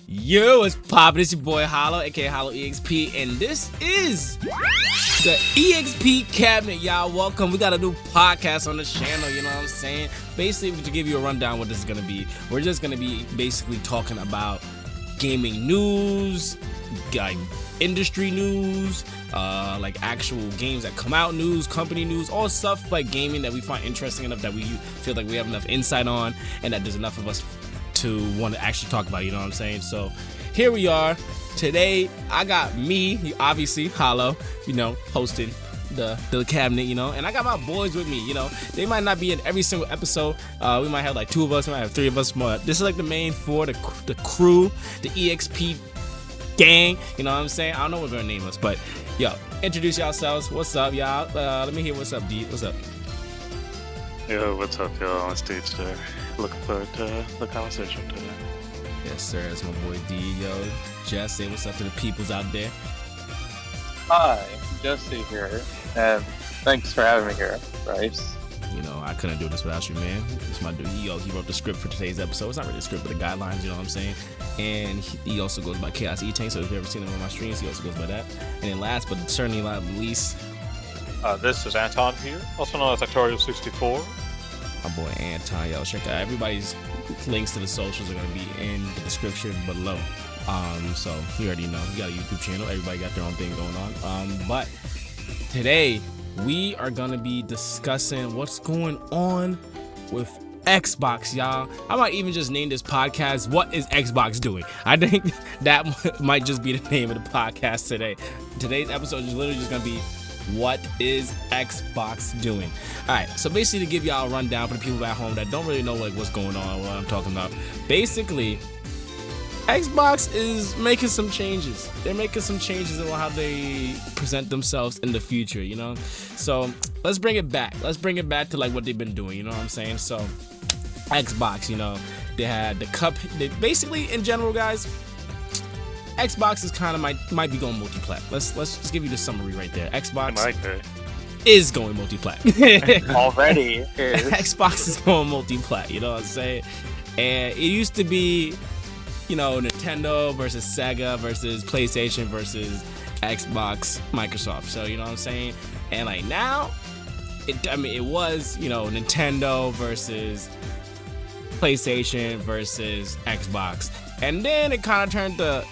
Yo, what's poppin'? It's your boy Hollow, aka Hollow EXP, and this is the EXP Cabinet, y'all. Welcome. We got a new podcast on the channel, you know what I'm saying? Basically, to give you a rundown what this is gonna be, we're just gonna be basically talking about gaming news, like industry news, like actual games that come out news, company news, all stuff like gaming that we find interesting enough that we feel like we have enough insight on and that there's enough of us to want to actually talk about, you know what I'm saying? So here we are. Today I got me, obviously Hollow, you know, hosting the cabinet, you know, and I got my boys with me, you know. They might not be in every single episode. We might have like 2 of us, we might have 3 of us, but this is like the main 4, the crew, the EXP gang, you know what I'm saying? I don't know what we're gonna name us, but yo, introduce yourselves. What's up, y'all? Let me hear what's up, D. What's up? Yo, what's up, y'all? On stage today. Looking forward to the conversation today. Yes, sir. That's my boy D. Yo, Jess, say what's up to the peoples out there. Hi, Jesse here, and thanks for having me here, Bryce. You know, I couldn't do this without you, man. It's my dude. He wrote the script for today's episode. It's not really a script, but the guidelines, you know what I'm saying? And he also goes by ChaosEtank, so if you've ever seen him on my streams, he also goes by that. And then last, but certainly not least, this is Anthon here, also known as Factorio64. my boy Anthon. Yo, check out everybody's links to the socials are gonna be in the description below. So you already know, you got a YouTube channel, everybody got their own thing going on. But today we are gonna be discussing what's going on with Xbox, y'all. I might even just name this podcast "What is Xbox Doing?" I think that might just be the name of the podcast today. Today's episode is literally just gonna be what is Xbox doing? Alright, so basically to give y'all a rundown for the people at home that don't really know like what's going on, what I'm talking about. Basically, Xbox is making some changes. They're making some changes in how they present themselves in the future, you know? So let's bring it back. Let's bring it back to like what they've been doing, you know what I'm saying? So Xbox, you know, they had the cup. They basically, in general, guys, Xbox is kind of might be going multi-plat. Let's just give you the summary right there. Xbox is going multi-plat. Already is. Xbox is going multi-plat, you know what I'm saying? And it used to be, you know, Nintendo versus Sega versus PlayStation versus Xbox, Microsoft. So, you know what I'm saying? And like now, it was, you know, Nintendo versus PlayStation versus Xbox. And then it kind of turned to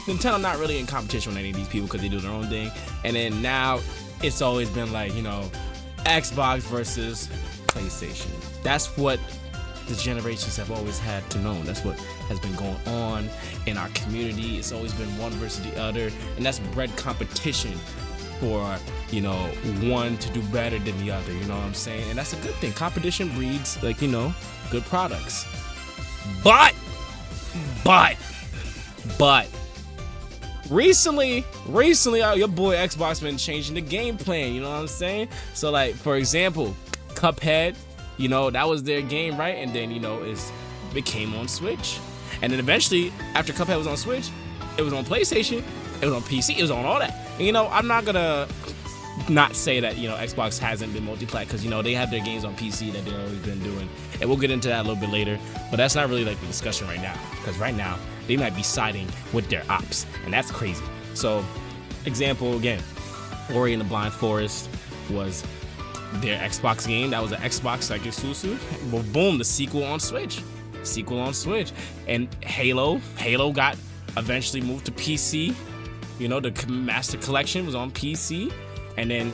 Nintendo not really in competition with any of these people because they do their own thing. And then now it's always been like, you know, Xbox versus PlayStation. That's what the generations have always had to know. That's what has been going on in our community. It's always been one versus the other, and that's bred competition for, you know, one to do better than the other, you know what I'm saying? And that's a good thing. Competition breeds, like, you know, good products. But recently, your boy Xbox been changing the game plan, you know what I'm saying? So like, for example, Cuphead, you know, that was their game, right? And then, you know, it came on Switch. And then eventually, after Cuphead was on Switch, it was on PlayStation, it was on PC, it was on all that. And, you know, I'm not gonna not say that, you know, Xbox hasn't been multi-plat, because, you know, they have their games on PC that they've always been doing. And we'll get into that a little bit later. But that's not really like the discussion right now, because right now, they might be siding with their ops. And that's crazy. So, example again, Ori and the Blind Forest was their Xbox game. That was an Xbox like exclusive. Well, boom, the sequel on Switch. And Halo got eventually moved to PC. You know, the Master Collection was on PC. And then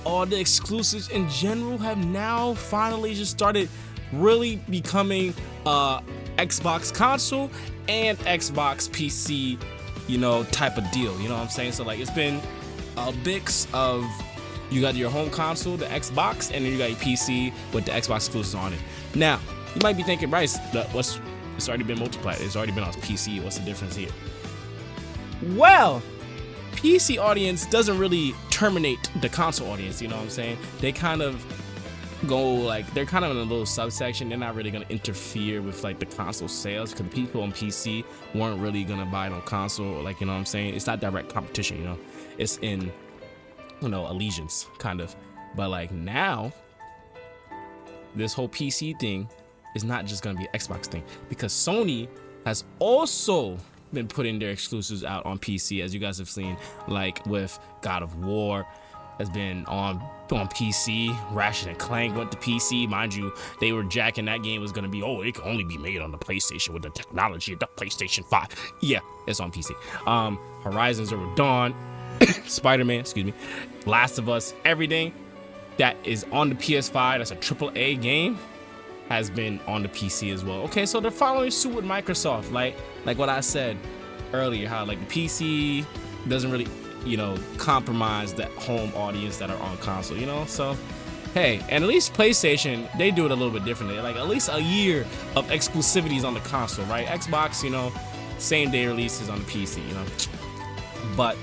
all the exclusives in general have now finally just started really becoming Xbox console and Xbox PC, you know, type of deal. You know what I'm saying? So like, it's been a mix of, you got your home console, the Xbox, and then you got your PC with the Xbox exclusives on it. Now, you might be thinking, Bryce, it's already been multiplied. It's already been on PC. What's the difference here? Well, PC audience doesn't really terminate the console audience, you know what I'm saying? They kind of go like, they're kind of in a little subsection. They're not really going to interfere with like the console sales, because people on PC weren't really going to buy it on console, like, you know what I'm saying? It's not direct competition, you know? It's in, you know, allegiance, kind of. But like now, this whole PC thing is not just gonna be an Xbox thing, because Sony has also been putting their exclusives out on PC, as you guys have seen, like with God of War has been on PC. Ratchet and Clank went to PC. Mind you, they were jacking that game was gonna be, it can only be made on the PlayStation with the technology of the PlayStation 5. Yeah, it's on PC. Horizon Zero Dawn, Spider-Man, Last of Us, everything that is on the PS5, that's a AAA game, has been on the PC as well. Okay, so they're following suit with Microsoft, like what I said earlier, how like the PC doesn't really, compromise that home audience that are on console, so hey, and at least PlayStation, they do it a little bit differently, like at least a year of exclusivities on the console, right? Xbox, same day releases on the PC, but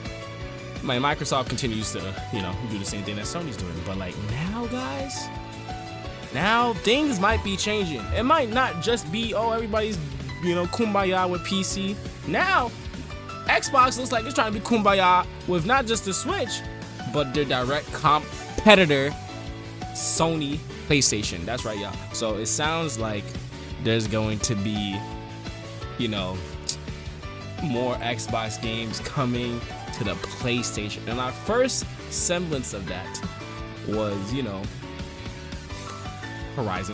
Microsoft continues to do the same thing that Sony's doing. But like now, guys, things might be changing. It might not just be everybody's kumbaya with PC. Now Xbox looks like it's trying to be kumbaya with not just the Switch, but their direct competitor, Sony PlayStation. That's right, y'all. So it sounds like there's going to be, more Xbox games coming to the PlayStation. And our first semblance of that was, Forza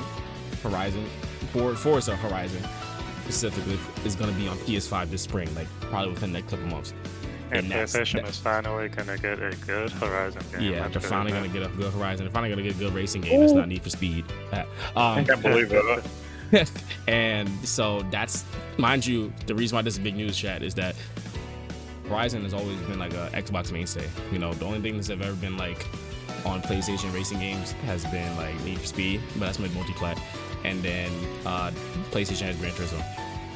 Horizon specifically is going to be on PS5 this spring, like probably within the next couple months. And PlayStation is finally going to get a good Horizon game. Yeah, they're finally going to get a good Horizon. They're finally going to get a good racing game that's not Need for Speed. I can't believe it. And so that's, mind you, the reason why this is big news, chat, is that Horizon has always been like a Xbox mainstay. The only thing that's ever been like on PlayStation racing games has been like Need for Speed, but that's like multiplat. And then PlayStation has Gran Turismo.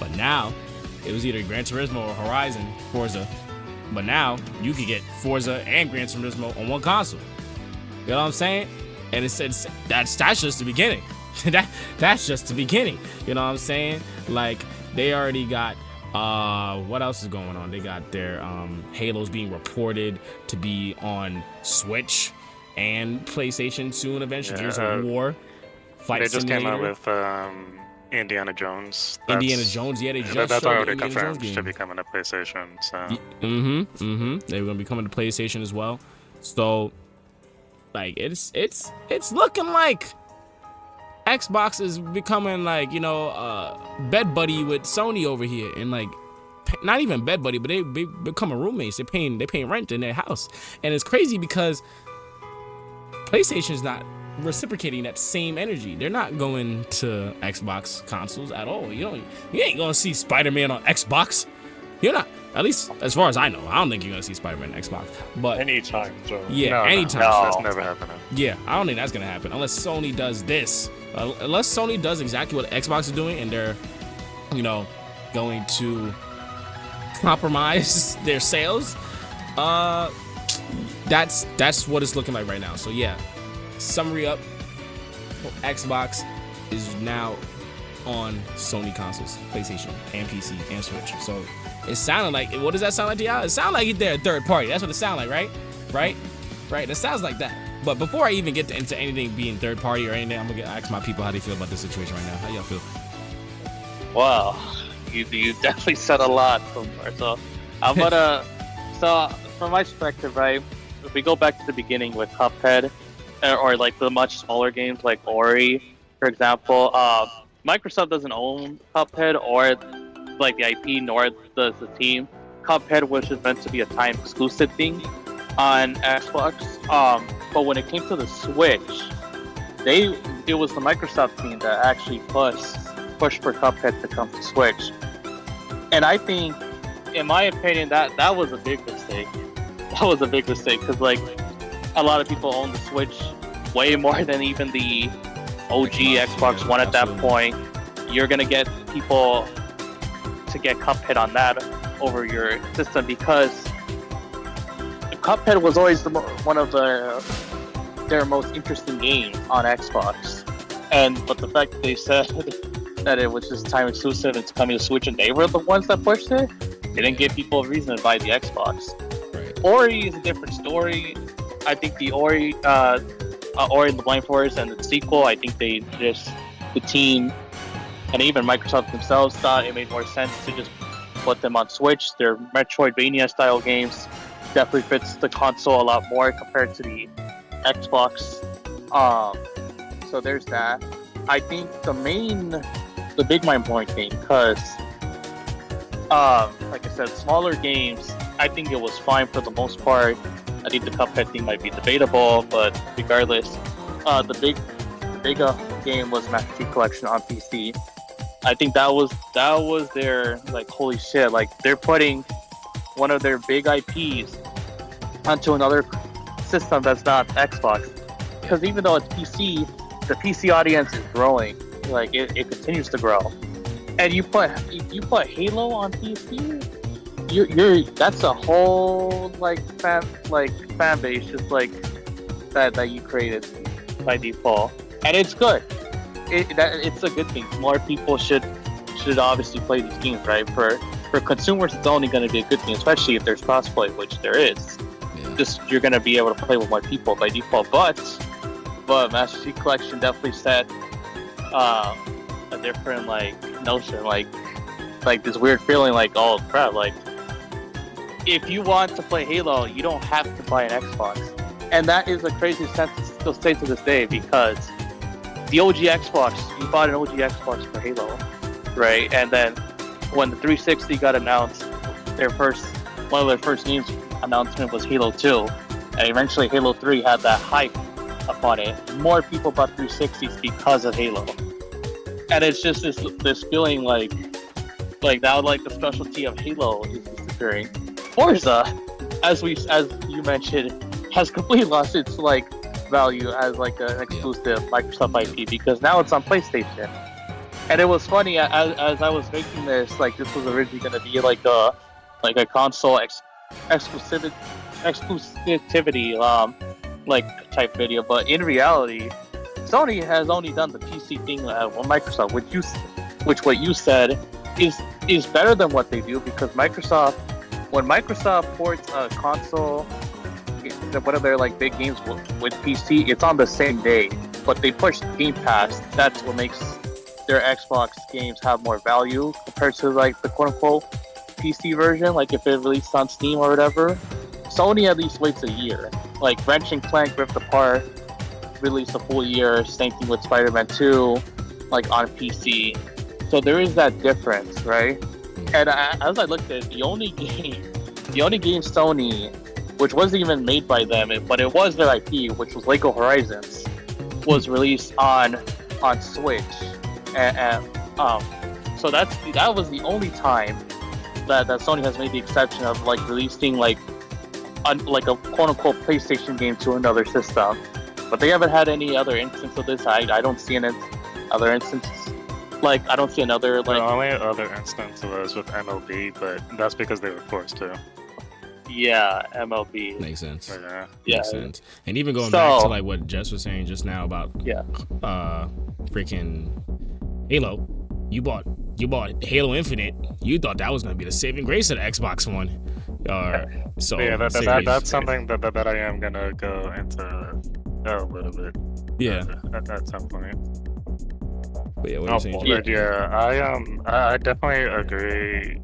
But now it was either Gran Turismo or Horizon, Forza. But now you can get Forza and Gran Turismo on one console. You know what I'm saying? And that's just the beginning. That's just the beginning. You know what I'm saying? Like they already got what else is going on? They got their Halo's being reported to be on Switch and PlayStation soon eventually. Gears of War. Flight they just Simulator. came out with Indiana Jones. Indiana Jones, yeah, they just that's showed already Indiana confirmed Jones to game. be coming to PlayStation. So They're gonna be coming to PlayStation as well. So, like, it's looking like Xbox is becoming like bed buddy with Sony over here, and like not even bed buddy, but they becoming roommates. They're paying rent in their house, and it's crazy because PlayStation's not reciprocating that same energy. They're not going to Xbox consoles at all. You ain't gonna see Spider-Man on Xbox. You're not, at least as far as I know. I don't think you're gonna see Spider-Man on Xbox. But Anytime, so. yeah, anytime. No, that's never happening. Yeah, I don't think that's gonna happen unless Sony does this. Unless Sony does exactly what Xbox is doing, and they're, going to compromise their sales. That's what it's looking like right now. So yeah. Summary up, Xbox is now on Sony consoles, PlayStation and PC and Switch. So it sounded like, what does that sound like to y'all? It sounds like they're a third party. That's what it sounds like, right? Right? It sounds like that. But before I even get into anything being third party or anything, I'm gonna ask my people how they feel about this situation right now. How y'all feel? Wow, you definitely said a lot so far. So I'm gonna, so from my perspective, right, if we go back to the beginning with Cuphead, or like the much smaller games like Ori, for example, Microsoft doesn't own Cuphead or like the IP, nor does the team. Cuphead was just meant to be a time exclusive thing on Xbox. But when it came to the Switch, it was the Microsoft team that actually pushed for Cuphead to come to Switch. And I think, in my opinion, that was a big mistake. That was a big mistake because like a lot of people own the Switch way more than even the OG Xbox One at that point. You're gonna get people to get Cuphead on that over your system because Cuphead was always one of their most interesting games on Xbox. But the fact that they said that it was just time exclusive, it's coming to Switch, and they were the ones that pushed it, didn't give people a reason to buy the Xbox. Right. Ori is a different story. I think the Ori and the Blind Forest and the sequel, I think the team and even Microsoft themselves thought it made more sense to just put them on Switch. Their Metroidvania style games definitely fits the console a lot more compared to the Xbox. So there's that. I think the big mind blowing thing, because like I said, smaller games, I think it was fine for the most part. I think the Cuphead thing might be debatable, but regardless, the big game was Master Chief Collection on PC. I think that was their, like, holy shit, like, they're putting one of their big IPs onto another system that's not Xbox. Because even though it's PC, the PC audience is growing. Like, it continues to grow. And you put Halo on PC, that's a whole fan base just like that you created by default, and it's good. It's a good thing. More people should obviously play these games, right? For consumers, it's only going to be a good thing, especially if there's crossplay, which there is. Yeah. Just you're going to be able to play with more people by default. But Master Chief Collection definitely set a different notion, like this weird feeling, like, oh crap, like if you want to play Halo, you don't have to buy an Xbox, and that is a crazy sentence to still say to this day, because the OG Xbox, you bought an OG Xbox for Halo, right? And then when the 360 got announced, one of their first games announcement was Halo 2, and eventually Halo 3 had that hype upon it. More people bought 360s because of Halo, and it's just this feeling like now, like, the specialty of Halo is disappearing. Forza, as you mentioned, has completely lost its value as an exclusive Microsoft IP, because now it's on PlayStation. And it was funny, as I was making this, this was originally going to be a console exclusivity type video, but in reality, Sony has only done the PC thing on Microsoft, which what you said is better than what they do, because when Microsoft ports a console, one of their big games with PC, it's on the same day, but they push Game Pass. That's what makes their Xbox games have more value compared to the quote unquote PC version. Like, if it released on Steam or whatever, Sony at least waits a year. Like Wrench and Clank Rift Apart released a full year. Same thing with Spider-Man 2, on PC. So there is that difference, right? And as I looked at it, the only game Sony, which wasn't even made by them, but it was their IP, which was Lego Horizons, was released on Switch. So that was the only time that Sony has made the exception of releasing a quote unquote PlayStation game to another system. But they haven't had any other instance of this. I don't see any other instances. I don't see another The only other instance was with MLB, but that's because they were forced to. Yeah, MLB. Makes sense. Yeah. Makes sense. And even going back to what Jess was saying just now about freaking Halo, you bought Halo Infinite. You thought that was gonna be the saving grace of the Xbox One. So yeah, that's something that I am gonna go into a little bit. Yeah. At some point. But yeah, what are you saying? But yeah, I definitely agree.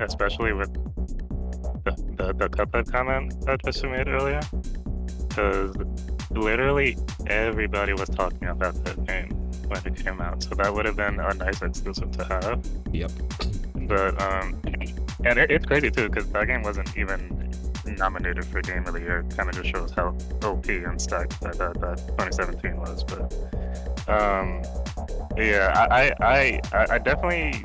Especially with the Cuphead comment that Jesse made earlier, because literally everybody was talking about that game when it came out, so that would have been a nice exclusive to have. Yep. But and it's crazy too, because that game wasn't even nominated for Game of the Year. Kind of just shows how OP and stacked that 2017 was. But yeah, I definitely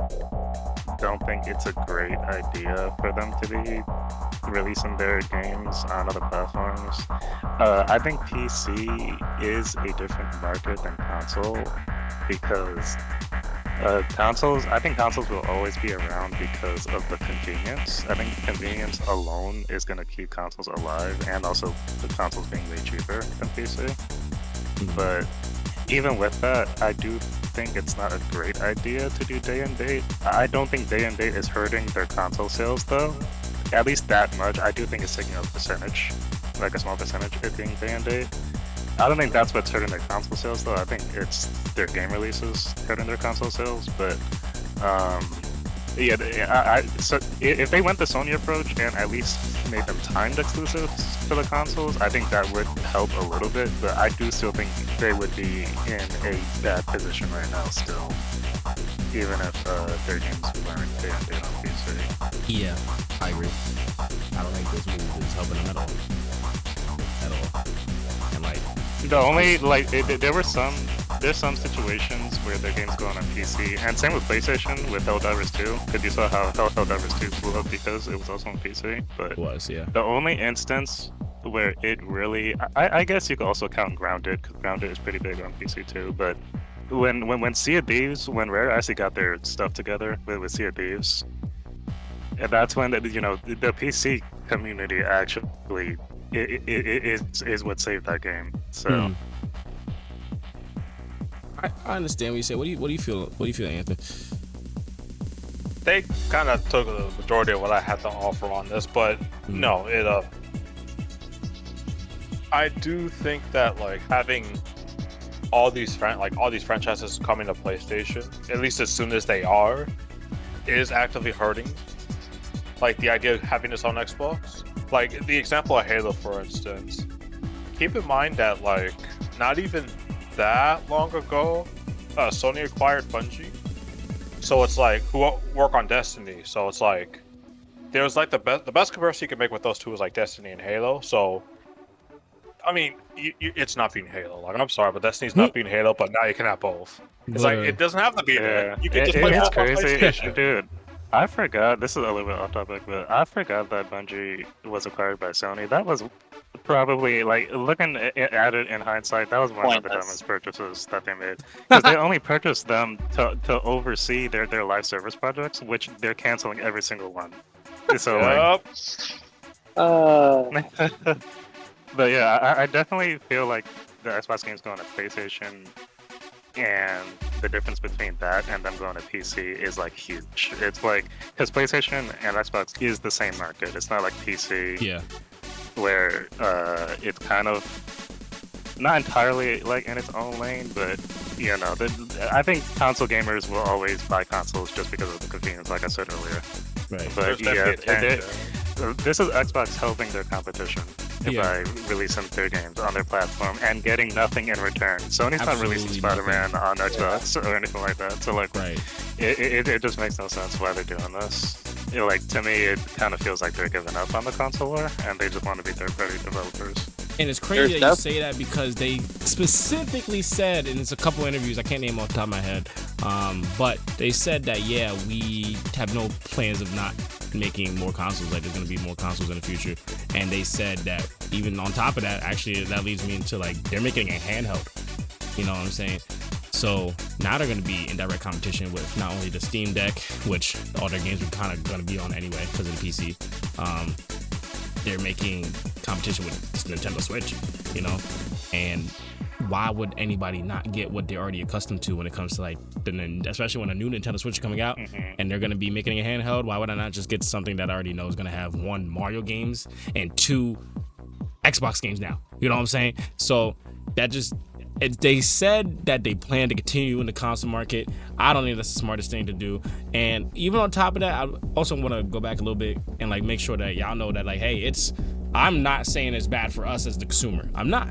don't think it's a great idea for them to be releasing their games on other platforms. I think PC is a different market than console, because I think consoles will always be around because of the convenience. I think convenience alone is going to keep consoles alive, and also the consoles being way cheaper than PC. But even with that, I do think it's not a great idea to do day and date. I don't think day and date is hurting their console sales though. At least that much. I do think it's taking a percentage, a small percentage, it being day and date. I don't think that's what's hurting their console sales, though. I think it's their game releases hurting their console sales. But yeah, so if they went the Sony approach and at least made them timed exclusives for the consoles, I think that would help a little bit. But I do still think they would be in a bad position right now still, even if their games weren't being made on PC. Yeah, I agree. I don't think this move is helping them at all. And like, The only there's some situations where their games go on PC, and same with PlayStation with Helldivers 2, because you saw how Helldivers 2 blew up because it was also on PC. But it was, yeah. the only instance where it really, I guess you could also count Grounded, because Grounded is pretty big on PC too. But when Sea of Thieves, when Rare actually got their stuff together with Sea of Thieves, and that's when the PC community actually is what saved that game. So. I understand what you say. What do you feel? What do you feel, Anthony? They kind of took the majority of what I had to offer on this, but no, I do think that like having all these franchises coming to PlayStation, at least as soon as they are, is actively hurting. Like the idea of having this on Xbox, like the example of Halo, for instance. Keep in mind that like not even that long ago, Sony acquired Bungie, so it's like who work on Destiny. So it's like there's like the best comparison you can make with those two is like Destiny and Halo. So I mean, it's not being Halo. Like I'm sorry, but Destiny's not being Halo. But now you can have both. It's like it doesn't have to be there. You can just play both on PlayStation. Dude. I forgot. This is a little bit off topic, but I forgot that Bungie was acquired by Sony. That was probably, like, looking at it in hindsight, that was one of the dumbest purchases that they made, because they only purchased them to oversee their live service projects, which they're canceling every single one. So but yeah, I definitely feel like the Xbox games going to PlayStation, and the difference between that and them going to PC is like huge. It's like, because PlayStation and Xbox is the same market. It's not like PC. Yeah. Where it's kind of not entirely like in its own lane, but you know, I think console gamers will always buy consoles just because of the convenience, like I said earlier. Right. But this is Xbox helping their competition by releasing their games on their platform and getting nothing in return. Sony's not releasing Spider-Man on Xbox or anything like that. So like, it just makes no sense why they're doing this. Like, to me, it kind of feels like they're giving up on the console war and they just want to be third-party developers. And it's crazy that you say that, because they specifically said, and it's a couple interviews, I can't name off the top of my head, but they said that, yeah, we have no plans of not making more consoles, like there's going to be more consoles in the future. And they said that even on top of that, actually, that leads me into, like, they're making a handheld. You know what I'm saying? So now they're going to be in direct competition with not only the Steam Deck, which all their games are kind of going to be on anyway because of the PC. They're making competition with Nintendo Switch, you know? And why would anybody not get what they're already accustomed to when it comes to, like, especially when a new Nintendo Switch is coming out and they're going to be making a handheld? Why would I not just get something that I already know is going to have 1 Mario games and 2 Xbox games now? You know what I'm saying? So that just... They said that they plan to continue in the console market. I don't think that's the smartest thing to do. And even on top of that, I also want to go back a little bit and like make sure that y'all know that, like, hey, I'm not saying it's bad for us as the consumer. I'm not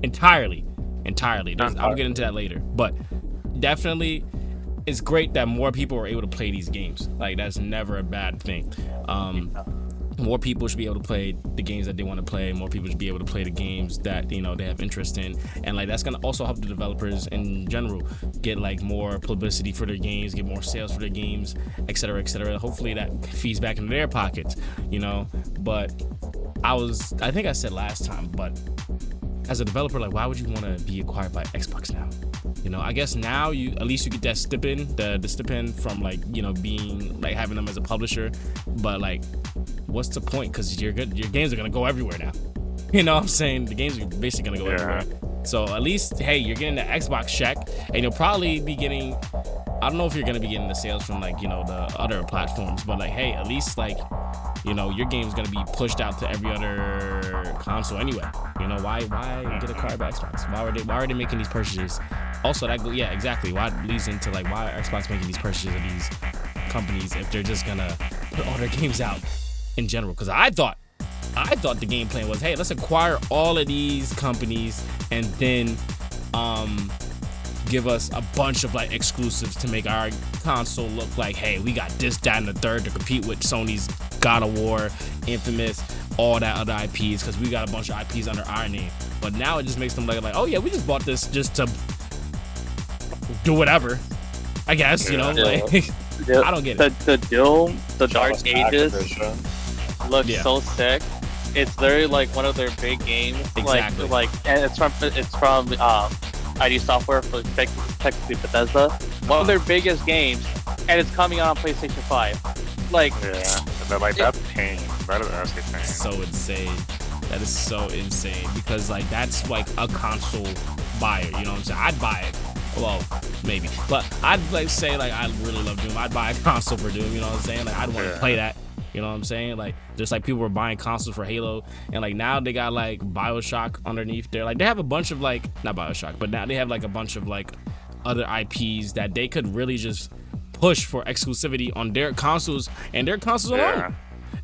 entirely. I'll get into that later. But definitely, it's great that more people are able to play these games. Like, that's never a bad thing. More people should be able to play the games that they want to play. More people should be able to play the games that, you know, they have interest in. And like, that's going to also help the developers in general get like more publicity for their games, get more sales for their games, et cetera, et cetera. Hopefully that feeds back into their pockets, you know. But I think I said last time, but as a developer, like, why would you want to be acquired by Xbox now? You know, I guess now at least you get that stipend, the stipend from, like, you know, being like having them as a publisher. But like, what's the point? Because your games are gonna go everywhere now. You know what I'm saying? The games are basically gonna go everywhere. So at least, hey, you're getting the Xbox check, and you'll probably be getting I don't know if you're gonna be getting the sales from like, you know, the other platforms, but like, hey, at least like, you know, your game's gonna be pushed out to every other console anyway. You know, why get a card by Xbox? Why are they making these purchases? Also, yeah, exactly. Why leads into like, why are Xbox making these purchases of these companies if they're just gonna put all their games out in general? Because I thought the game plan was, hey, let's acquire all of these companies and then give us a bunch of like exclusives to make our console look like, hey, we got this, that, and the third to compete with Sony's God of War, Infamous, all that other IPs, because we got a bunch of IPs under our name. But now it just makes them like, oh yeah, we just bought this just to do whatever, I guess, you know, like, I don't get it. The Doom, the Dark Jealous Ages Activision. looks Yeah. so sick. It's literally like one of their big games. Exactly. Like, and it's from ID Software, for technically Bethesda. One of their biggest games, and it's coming out on PlayStation 5. Like, Yeah, but like that's pain. That is actually pain. So insane. That is so insane, because like that's like a console buyer, you know what I'm saying? I'd buy it. Well, maybe, but I'd like say like I really love Doom. I'd buy a console for Doom, you know what I'm saying? Like I'd want to play that, you know what I'm saying? Like just like people were buying consoles for Halo, and like now they got like BioShock underneath there. Like they have a bunch of like, not BioShock, but now they have like a bunch of like other IPs that they could really just push for exclusivity on their consoles and their consoles alone.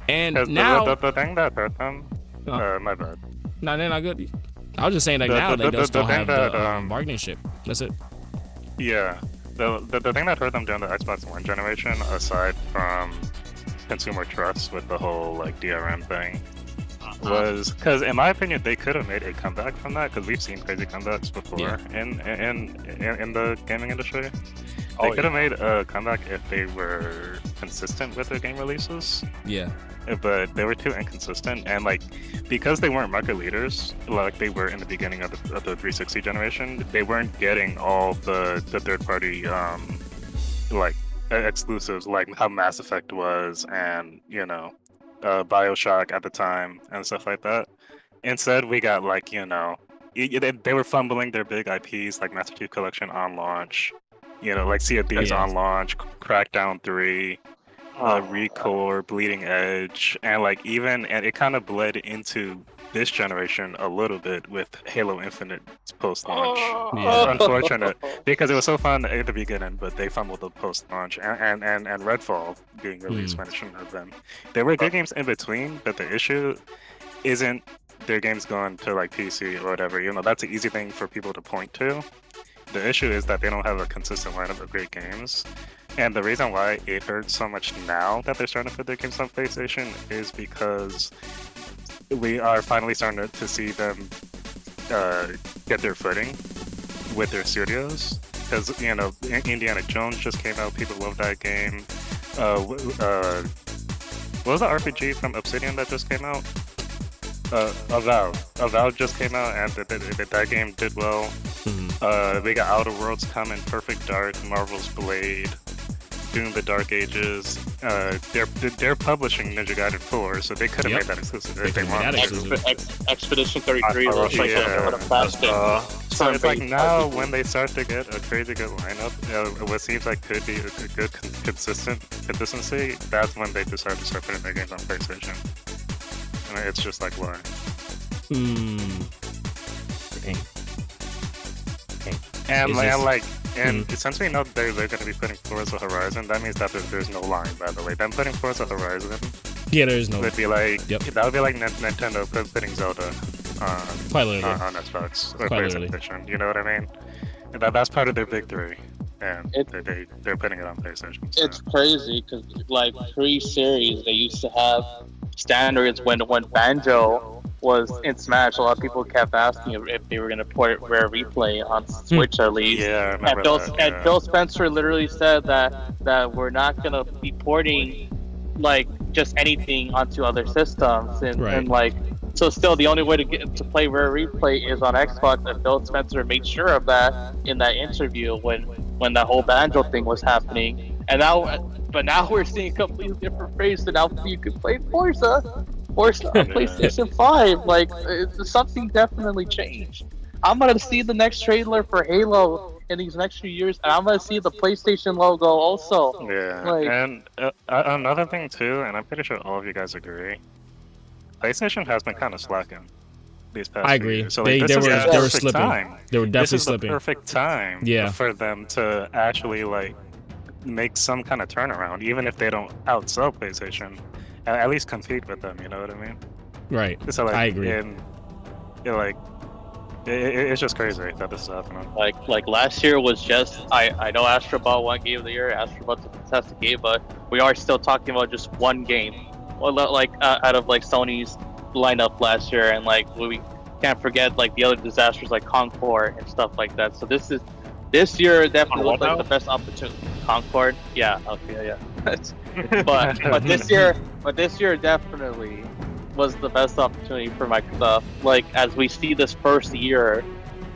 And now the thing that hurt them, my bad. no, they're not good. I was just saying like now they just don't have the bargaining chip. That's it. Yeah, the thing that hurt them during the Xbox One generation, aside from consumer trust with the whole like DRM thing, was because in my opinion they could have made a comeback from that, because we've seen crazy comebacks before in the gaming industry. They could have made a comeback if they were consistent with their game releases. Yeah. But they were too inconsistent, and like because they weren't market leaders like they were in the beginning of the 360 generation, they weren't getting all the third party like exclusives like how Mass Effect was, and you know BioShock at the time and stuff like that. Instead we got like, you know, they were fumbling their big IPs like Master Chief Collection on launch, you know, like Sea of Thieves on launch, Crackdown 3, Recore, Bleeding Edge, and like and it kind of bled into this generation a little bit with Halo Infinite post-launch. Unfortunate, because it was so fun at the beginning, but they fumbled the post-launch, and Redfall being released when it shouldn't have been. There were good games in between, but the issue isn't their games going to like PC or whatever. You know, that's an easy thing for people to point to. The issue is that they don't have a consistent lineup of great games. And the reason why it hurts so much now that they're starting to put their games on PlayStation is because we are finally starting to see them get their footing with their studios. Because, you know, Indiana Jones just came out, people love that game. What was the RPG from Obsidian that just came out? Avowed just came out, and that game did well. We got Outer Worlds coming, Perfect Dark, Marvel's Blade, Doom: The Dark Ages. They're publishing Ninja Gaiden 4, so they could have made that exclusive if they wanted. Expedition 33 looks like a fast game. So it's like now when they start to get a crazy good lineup, what seems like could be a good consistency, that's when they decide to start putting their games on PlayStation. And it's just like, why? And since we know they're going to be putting Forza Horizon, that means that there's no line, by the way. Them putting Forza Horizon, yeah, there is no. Would be like that would be like Nintendo putting Zelda on Xbox or PlayStation. You know what I mean? And that's part of their big three, and they're putting it on PlayStation. So. It's crazy because like pre-series they used to have standards when Banjo was in Smash. A lot of people kept asking if they were going to port Rare Replay on Switch at least. Yeah, I remember and Phil Spencer literally said that we're not going to be porting like just anything onto other systems, and like so still the only way to get to play Rare Replay is on Xbox, and Phil Spencer made sure of that in that interview when that whole Banjo thing was happening. And now we're seeing a completely different face, and now you can play Forza on PlayStation 5. Like something definitely changed. I'm gonna see the next trailer for Halo, in these next few years, and I'm gonna see the PlayStation logo also. Yeah, Like- and another thing too, and I'm pretty sure all of you guys agree, PlayStation has been kind of slacking these past I few agree. years. So They this is the were perfect slipping. time. They were This definitely is slipping. the perfect time Yeah. for them to actually like make some kind of turnaround, even if they don't outsell PlayStation, at least compete with them. You know what I mean? Right. So like, I agree. And, like, it's just crazy that this is happening. Like last year was just I know Astrobot won Game of the Year. Astrobot's a fantastic game, but we are still talking about just one game. Well, like out of like Sony's lineup last year, and like we can't forget like the other disasters like Concord and stuff like that. So this year definitely looked like the best opportunity. Concord, yeah, okay, yeah. but this year definitely was the best opportunity for Microsoft. Like as we see this first year,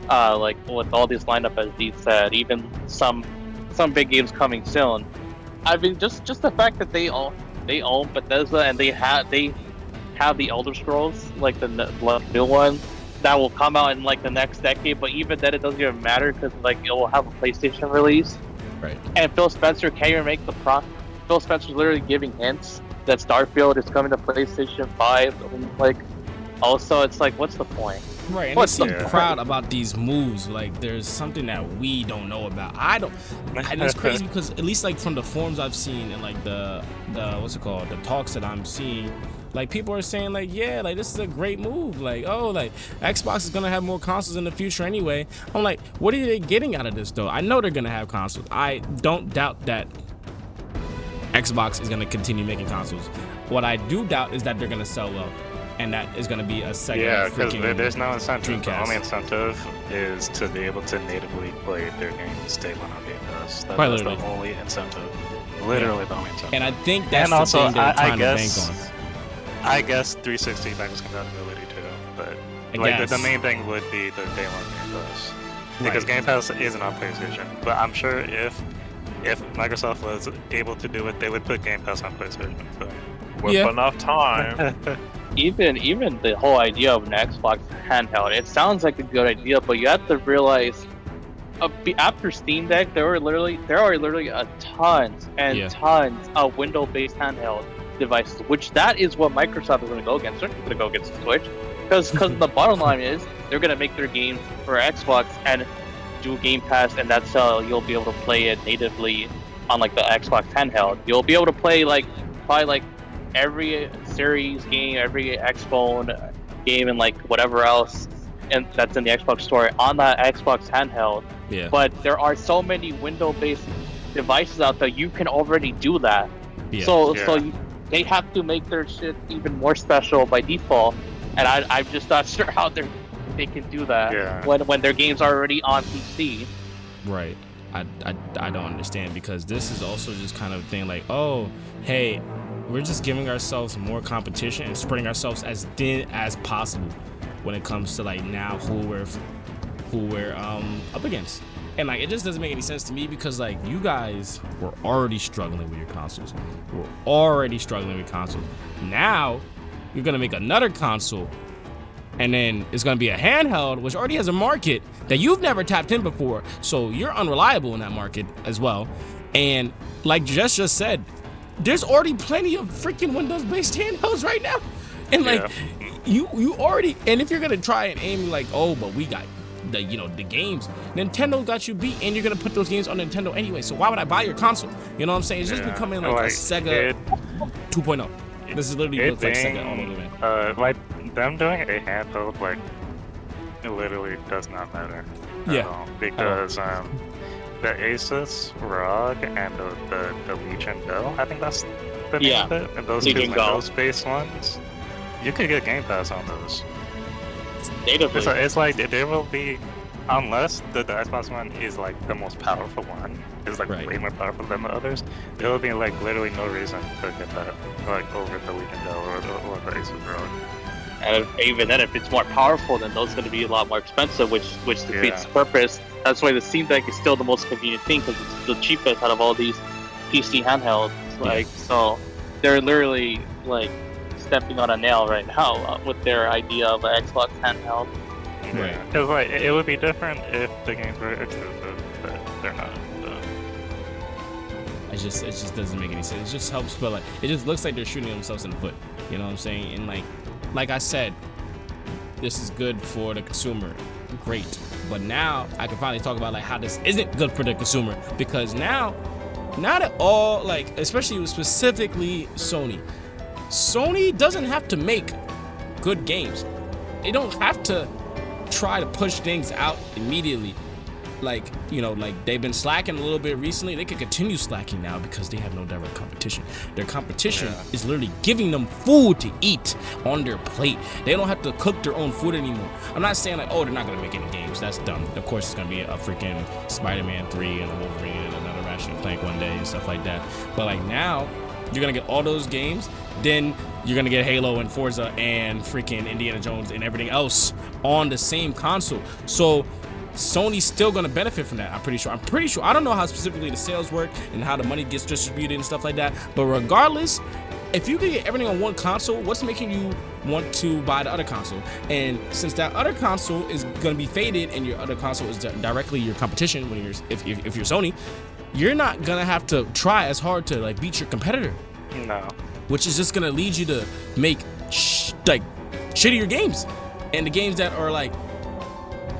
like with all these lineup, as Dee said, even some big games coming soon. I mean, just the fact that they own Bethesda and they have the Elder Scrolls, like the new one that will come out in like the next decade. But even then, it doesn't even matter because like it will have a PlayStation release. Right. And Phil Spencer can't even make the Phil Spencer's literally giving hints that Starfield is coming to PlayStation 5. And, like, also, it's like, what's the point? Right, and they seem proud about these moves. Like, there's something that we don't know about. I don't. And it's crazy because at least like from the forums I've seen and like the what's it called, the talks that I'm seeing, like people are saying like, yeah, like this is a great move. Like, oh, like Xbox is gonna have more consoles in the future anyway. I'm like, what are they getting out of this though? I know they're gonna have consoles. I don't doubt that Xbox is gonna continue making consoles. What I do doubt is that they're gonna sell well, and that is gonna be a second. Yeah, because freaking there's no incentive. The Dreamcast. only incentive is to be able to natively play their games day one on Game Pass. That's literally. the only incentive. Literally the only incentive. And I think that's And the also, thing they're trying I to guess, bank on. I guess 360 backwards compatibility too, but like the main thing would be the day one Game Pass, because Right. Game Pass isn't on PlayStation. But I'm sure if Microsoft was able to do it, they would put Game Pass on PlayStation. So. With enough time. Even the whole idea of an Xbox handheld, it sounds like a good idea, but you have to realize, after Steam Deck, there are literally a tons and tons of Windows-based handheld devices, which that is what Microsoft is going to go against. They're going to go against Switch, because the bottom line is they're going to make their games for Xbox and do Game Pass, and that's how you'll be able to play it natively on like the Xbox handheld. You'll be able to play like probably like every series game, every Xphone game, and like whatever else, and that's in the Xbox store on that Xbox handheld. Yeah. But there are so many Windows-based devices out there, you can already do that. Yeah. So they have to make their shit even more special by default, and I'm just not sure how they can do that when their games are already on PC. Right. I don't understand, because this is also just kind of a thing like, oh, hey, we're just giving ourselves more competition and spreading ourselves as thin as possible when it comes to like now who we're up against. And like it just doesn't make any sense to me, because like you guys were already struggling with your consoles. Now you're gonna make another console, and then it's gonna be a handheld, which already has a market that you've never tapped in before. So you're unreliable in that market as well. And like Jess just said, there's already plenty of freaking Windows-based handhelds right now. And like you already, and if you're gonna try and aim like, oh, but we got the games, Nintendo got you beat, and you're gonna put those games on Nintendo anyway. So why would I buy your console? You know what I'm saying? It's just becoming like a Sega 2.0. This is literally looks like Sega all over, man. Like them doing a handheld, like it literally does not matter at all, because the Asus ROG and the Legion Go, I think that's the name of it, and those two Windows-based ones, you could get Game Pass on those. Natively. So it's like there will be, unless the Xbox One is like the most powerful one, is like way more powerful than the others, there will be like literally no reason to get that like over the Legion Go or the Asus ROG. And even then, if it's more powerful, then those are going to be a lot more expensive, which defeats the purpose. That's why the Steam Deck is still the most convenient thing, because it's the cheapest out of all these PC handhelds. Like, so they're literally like stepping on a nail right now with their idea of an Xbox handheld. Right. Because like it would be different if the games were exclusive to they're not. It just doesn't make any sense. It just helps, but like it just looks like they're shooting themselves in the foot. You know what I'm saying? And like I said, this is good for the consumer. Great. But now I can finally talk about like how this isn't good for the consumer, because now that all, like, especially specifically Sony doesn't have to make good games. They don't have to try to push things out immediately. Like, you know, like they've been slacking a little bit recently. They could continue slacking now because they have no direct competition. Their competition is literally giving them food to eat on their plate. They don't have to cook their own food anymore. I'm not saying like, oh, they're not gonna make any games. That's dumb. Of course, it's gonna be a freaking Spider-Man 3 and a Wolverine and another Ratchet and Clank one day and stuff like that. But like now, you're gonna get all those games. Then you're gonna get Halo and Forza and freaking Indiana Jones and everything else on the same console. So Sony's still gonna benefit from that. I'm pretty sure. I don't know how specifically the sales work and how the money gets distributed and stuff like that. But regardless, if you can get everything on one console, what's making you want to buy the other console? And since that other console is gonna be faded and your other console is directly your competition, when if you're Sony, you're not gonna have to try as hard to like beat your competitor. No. Which is just gonna lead you to make shittier games, and the games that are like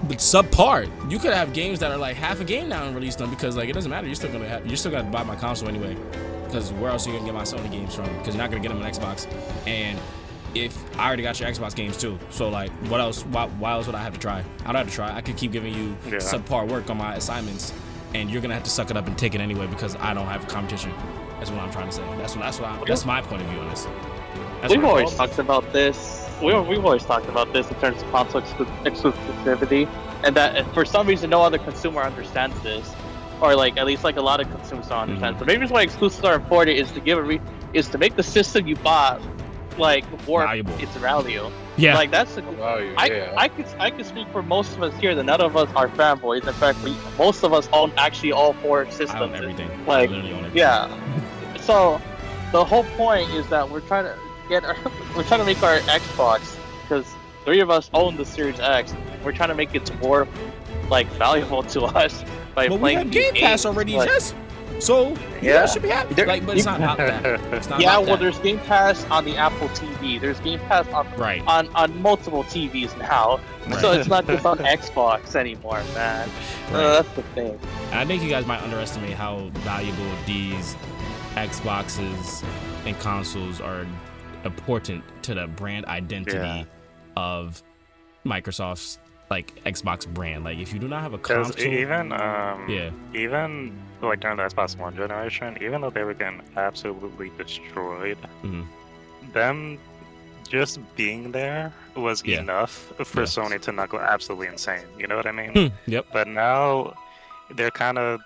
subpar. You could have games that are like half a game now and release them, because like it doesn't matter. You're still gonna buy my console anyway, because where else are you gonna get my Sony games from? Because you're not gonna get them on Xbox, and if I already got your Xbox games too, so like what else? Why else would I have to try? I don't have to try. I could keep giving you subpar work on my assignments, and you're gonna have to suck it up and take it anyway because I don't have competition. That's what I'm trying to say. That's my point of view on this. We've always talked about this. We've always talked about this in terms of console exclusivity, and that for some reason no other consumer understands this, or like at least like a lot of consumers don't understand. So maybe that's why exclusives are important, is to is to make the system you bought like worth its value. Yeah, like that's I could speak for most of us here that none of us are fanboys. In fact, most of us own actually all 4 systems. I own everything. Like, I literally own everything. Yeah. So the whole point is that we're trying to make our Xbox, because 3 of us own the Series X. We're trying to make it more like valuable to us by but playing. We have Game Pass already, like, yes. So yeah, should be happy. Like, but it's not about that. It's not yeah, about well, that. there's Game Pass on the Apple TV. There's Game Pass on multiple TVs now. Right. So it's not just on Xbox anymore, man. That's the thing. I think you guys might underestimate how valuable these Xboxes and consoles are important to the brand identity of Microsoft's like Xbox brand. Like if you do not have a console, even like during the Xbox One generation, even though they were getting absolutely destroyed, them just being there was enough for Sony to not go absolutely insane. You know what I mean? Yep. But now they're kind of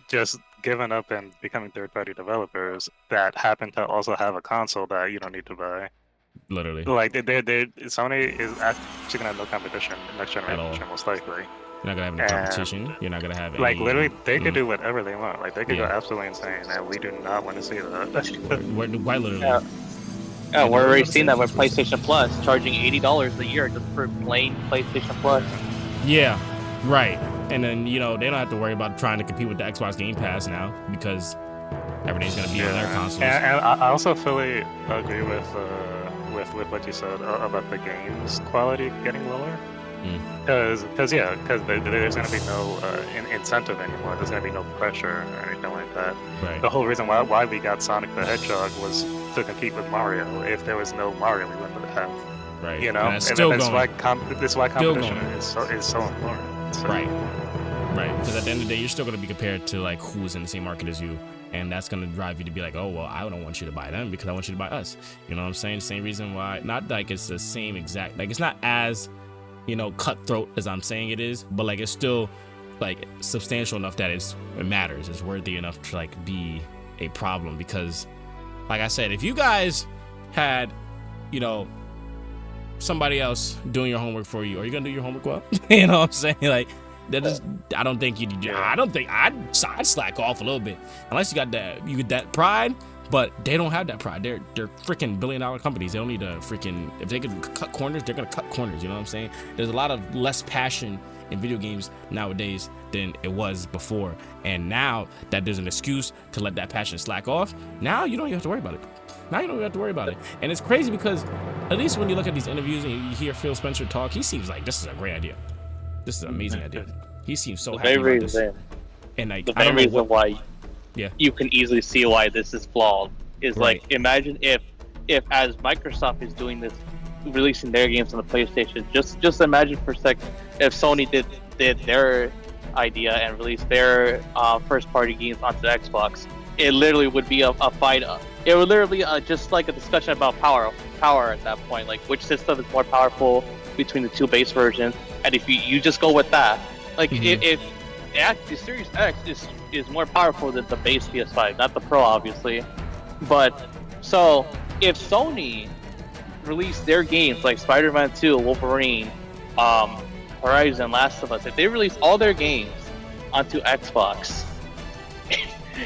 just giving up and becoming third-party developers that happen to also have a console that you don't need to buy. Literally. Like Sony is actually gonna have no competition in next generation, most likely. You're not gonna have any competition. You're not gonna have any. Like literally, they could do whatever they want. Like they could go absolutely insane, and we do not want to see that. Why literally? Yeah, we're already seeing that with PlayStation Plus, charging $80 a year just for plain PlayStation Plus. Yeah, right. And then they don't have to worry about trying to compete with the Xbox Game Pass now because everything's gonna be on their consoles. And I also fully agree with what you said about the games quality getting lower. Because there's going to be no incentive anymore. There's going to be no pressure or anything like that. Right. The whole reason why we got Sonic the Hedgehog was to compete with Mario. If there was no Mario, we wouldn't have. Right. You know, and that's why competition is so important. So. Right. Right. Because at the end of the day, you're still going to be compared to like who's in the same market as you. And that's going to drive you to be like, oh, well, I don't want you to buy them because I want you to buy us. You know what I'm saying? Same reason why, not like it's the same exact, like it's not as, cutthroat as I'm saying it is, but like it's still like substantial enough that it matters. It's worthy enough to like be a problem because, like I said, if you guys had, somebody else doing your homework for you, are you going to do your homework well? You know what I'm saying? Like, I don't think I'd slack off a little bit unless you got that pride. But they don't have that pride. They're freaking billion-dollar companies. They don't need to freaking, if they could cut corners, they're gonna cut corners. You know what I'm saying? There's a lot of less passion in video games nowadays than it was before. And now that there's an excuse to let that passion slack off, now you don't even have to worry about it. Now you don't even have to worry about it. And it's crazy because at least when you look at these interviews and you hear Phil Spencer talk, he seems like this is a great idea. This is an amazing idea. He seems so happy about this. And like, the main reason why yeah, you can easily see why this is flawed is right. like, imagine if as Microsoft is doing this, releasing their games on the PlayStation, just imagine for a sec if Sony did their idea and released their first party games onto the Xbox. It literally would be a fight. It would literally just like a discussion about power at that point, like which system is more powerful between the two base versions. And if you just go with that, like if the Series X is more powerful than the base PS5, not the Pro obviously, but so if Sony released their games like Spider-Man 2, Wolverine, Horizon, Last of Us, if they released all their games onto Xbox,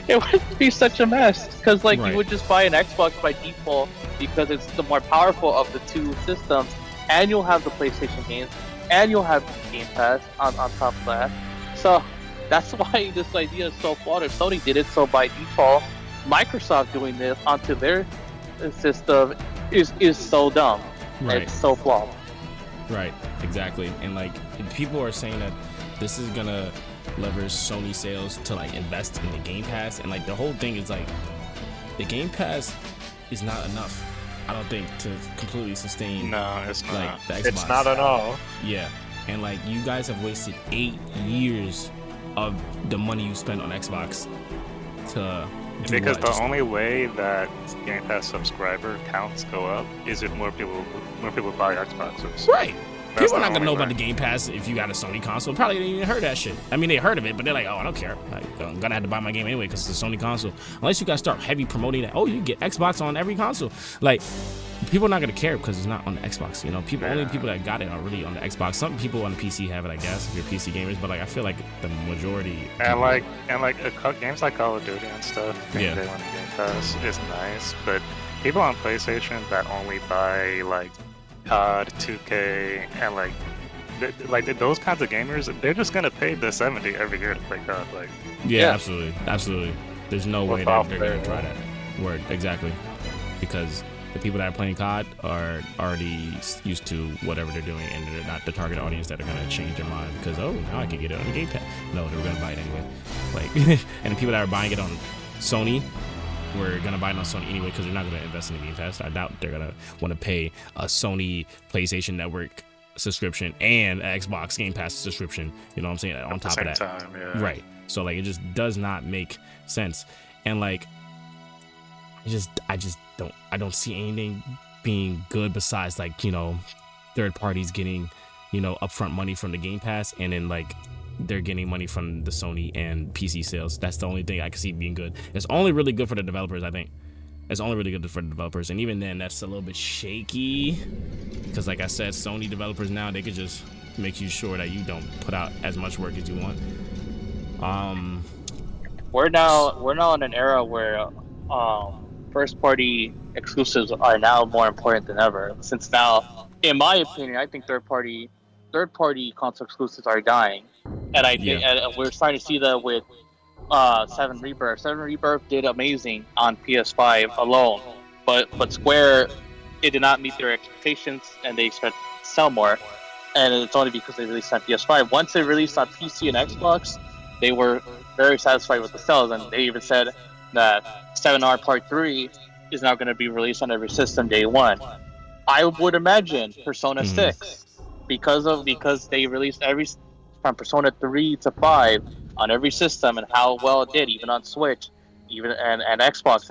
it would be such a mess because like right. You would just buy an Xbox by default because it's the more powerful of the two systems, and you'll have the PlayStation games, and you'll have Game Pass on top of that. So that's why this idea is so flawed. If Sony did it so by default, Microsoft doing this onto their system is so dumb. Right. It's so flawed. Right, exactly. And like people are saying that this is gonna leverage Sony sales to like invest in the Game Pass, and like the whole thing is like the Game Pass is not enough, I don't think, to completely sustain. No, it's not. Like the Xbox. It's not at all. Yeah, and like you guys have wasted 8 years of the money you spent on Xbox to do because what? the only way that Game Pass subscriber counts go up is if more people buy Xboxes. Right. That's People are not the gonna know only about the way. Game Pass if you got a Sony console. Probably didn't even heard that shit. I mean, they heard of it, but they're like, oh, I don't care. Like, I'm gonna have to buy my game anyway because it's a Sony console. Unless you guys start heavy promoting that, oh, you get Xbox on every console. Like, people are not gonna care because it's not on the Xbox. You know, only people that got it are really on the Xbox. Some people on the PC have it, I guess, if you're PC gamers. But like, I feel like the majority. Games like Call of Duty and stuff, Yeah. they want Game Pass is nice, but people on PlayStation that only buy like COD, 2K, and like those kinds of gamers, they're just gonna pay the $70 every year to play COD. Like, Yeah, absolutely. There's no way that they're gonna try that. Word, exactly, because the people that are playing COD are already used to whatever they're doing, and they're not the target audience that are gonna change their mind because, oh, now I can get it on the Game Pass. No, they're gonna buy it anyway. Like, and the people that are buying it on Sony, we're gonna buy it on Sony anyway because they're not gonna invest in the Game Pass. I doubt they're gonna want to pay a Sony PlayStation Network subscription and an Xbox Game Pass subscription. You know what I'm saying? On top of that, time, yeah. right? So like, it just does not make sense, and like, I don't see anything being good besides like, you know, third parties getting, you know, upfront money from the Game Pass, and then like they're getting money from the Sony and PC sales. That's the only thing I can see being good. It's only really good for the developers, I think. It's only really good for the developers, and even then, that's a little bit shaky because, like I said, Sony developers now, they could just make you sure that you don't put out as much work as you want. We're now in an era where first party exclusives are now more important than ever. Since now, in my opinion, I think third party console exclusives are dying, and I think and we're starting to see that with 7 Rebirth. 7 Rebirth did amazing on PS5 alone, but Square, it did not meet their expectations, and they expect to sell more, and it's only because they released on PS5. Once they released on PC and Xbox, they were very satisfied with the sales, and they even said that 7R Part 3 is now going to be released on every system day one. I would imagine Persona 6, because they released from Persona 3 to 5 on every system, and how well it did, even on Switch, even and Xbox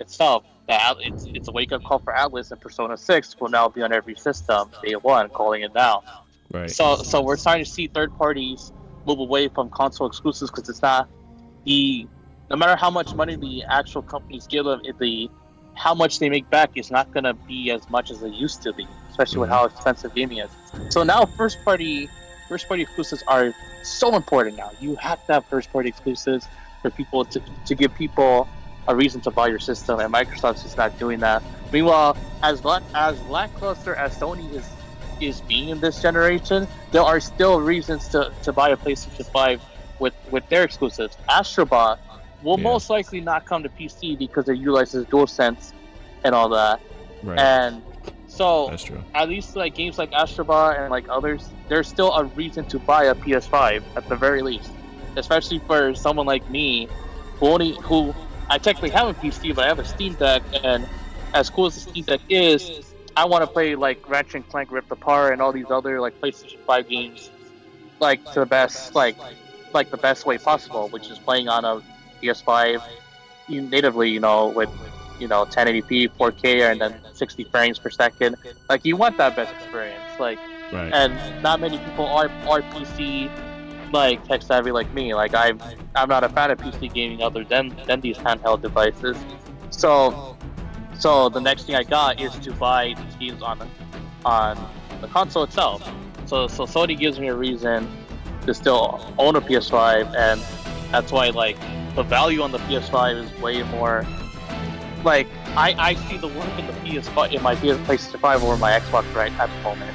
itself. It's a wake-up call for Atlas, and Persona 6 will now be on every system day one, calling it now. Right. So we're starting to see third parties move away from console exclusives because it's not no matter how much money the actual companies give them, how much they make back is not going to be as much as it used to be, especially with how expensive gaming is. So now first party exclusives are so important now. You have to have first party exclusives for people to give people a reason to buy your system, and Microsoft's just not doing that. Meanwhile, as lackluster as Sony is being in this generation, there are still reasons to buy a PlayStation 5 with their exclusives. Astrobot will most likely not come to PC because it utilizes DualSense and all that. Right. And so That's true. at least like games like Astrobot and like others, there's still a reason to buy a PS5 at the very least. Especially for someone like me, who I technically have a PC, but I have a Steam Deck, and as cool as the Steam Deck is, I want to play like Ratchet and Clank Ripped Apart and all these other like PlayStation 5 games, like to the best like the best way possible, which is playing on a PS5 natively, you know, with 1080p, 4K, and then 60 frames per second. Like you want that best experience, like, Right. and not many people are PC like tech savvy like me. Like I'm not a fan of PC gaming other than these handheld devices. So the next thing I got is to buy these games on the console itself. So Sony gives me a reason to still own a PS5, and that's why like the value on the PS5 is way more. Like I see the work in the PS5 in my PlayStation 5 over my Xbox right at the moment.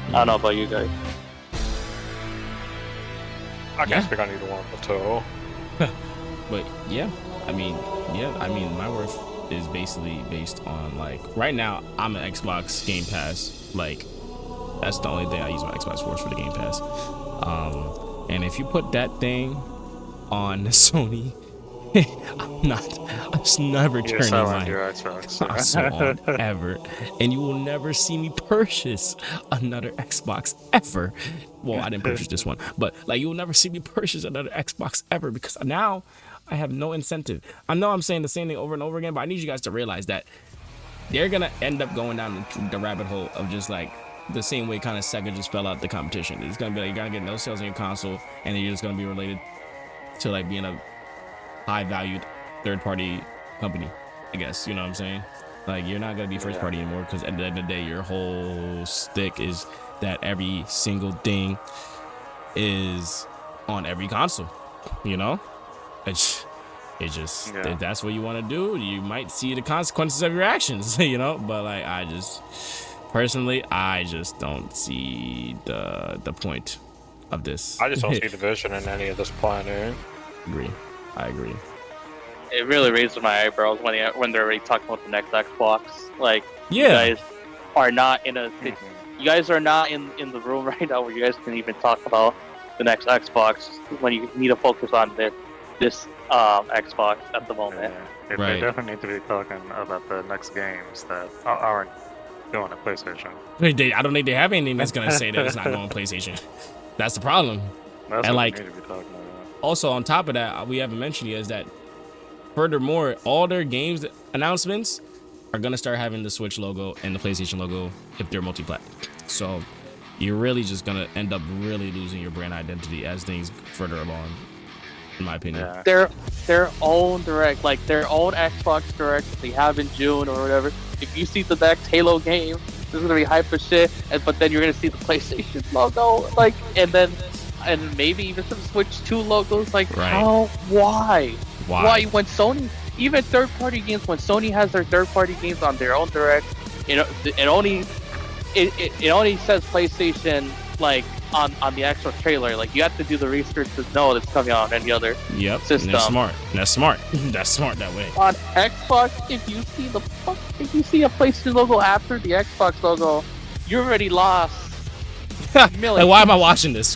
I don't know about you guys. I can't speak on either one of the two. But I mean, my worth is basically based on like right now I'm an Xbox Game Pass. Like that's the only thing I use my Xbox for the Game Pass. And if you put that thing on Sony, I'm just never turning my console on ever, and you will never see me purchase another Xbox ever. Well, I didn't purchase this one, but like you will never see me purchase another Xbox ever because now I have no incentive. I know I'm saying the same thing over and over again, but I need you guys to realize that they're gonna end up going down the rabbit hole of just like the same way kind of Sega just fell out the competition. It's gonna be like you're gonna get no sales on your console, and then you're just gonna be related to like being a high-valued third-party company, I guess. You know what I'm saying? Like you're not gonna be first-party anymore because at the end of the day, your whole stick is that every single thing is on every console. You know, it's just if that's what you want to do, you might see the consequences of your actions. You know, but like I just don't see the point of this. I just don't see the vision in any of this planning. I agree. It really raises my eyebrows when they're already talking about the next Xbox. Like, Yeah. you guys are not in the room right now where you guys can even talk about the next Xbox when you need to focus on this Xbox at the moment. Yeah. Right. They definitely need to be talking about the next games that aren't going to PlayStation. I don't think they have anything that's gonna say that it's not going on PlayStation. That's the problem. That's And what like, they need to be talking about. also on top of that, we haven't mentioned yet is that furthermore, all their games announcements are gonna start having the Switch logo and the PlayStation logo if they're multi-plat. So you're really just gonna end up really losing your brand identity as things further along, in my opinion. Yeah. Their own direct, like their own Xbox direct that they have in June or whatever. If you see the next Halo game, this is gonna be hype as shit. But then you're gonna see the PlayStation logo, like, and maybe even some Switch 2 logos. Like, Right. how? Why? Why? When Sony, even third-party games, when Sony has their third-party games on their own direct, it only says PlayStation like on the actual trailer. Like you have to do the research to know it's coming out on any other system. That's smart. That's smart that way. On Xbox, if you see a PlayStation logo after the Xbox logo, you already lost. Like, why am I watching this?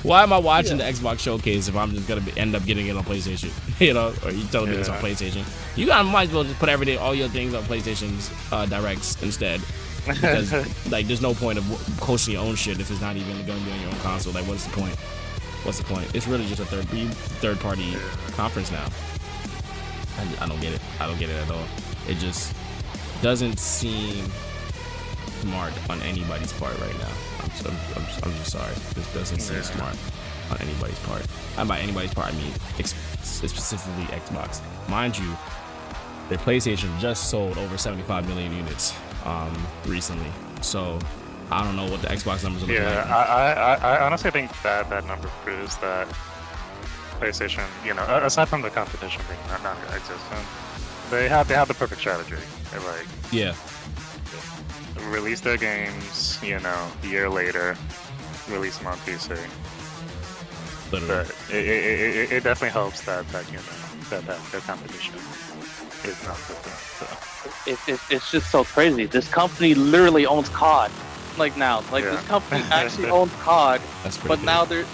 Why am I watching the Xbox showcase if I'm just gonna end up getting it on PlayStation? You know, or you telling me it's on PlayStation? You might as well just put all your things on PlayStation's directs instead. Because like, there's no point of hosting your own shit if it's not even gonna be on your own console. Like, what's the point? It's really just a third party conference now. I don't get it. I don't get it at all. It just doesn't seem smart on anybody's part right now. I'm just sorry. This doesn't seem smart on anybody's part. And by anybody's part, I mean specifically Xbox. Mind you, their PlayStation just sold over 75 million units recently. So I don't know what the Xbox numbers are looking like. I honestly think that number proves that PlayStation, aside from the competition being non-existent, they have the perfect strategy. They like Yeah. release their games, a year later, release them on PC. Literally. But it definitely helps that their competition is not different. So. It's just so crazy. This company literally owns COD. Like now, this company actually owns COD. That's pretty But big. now there's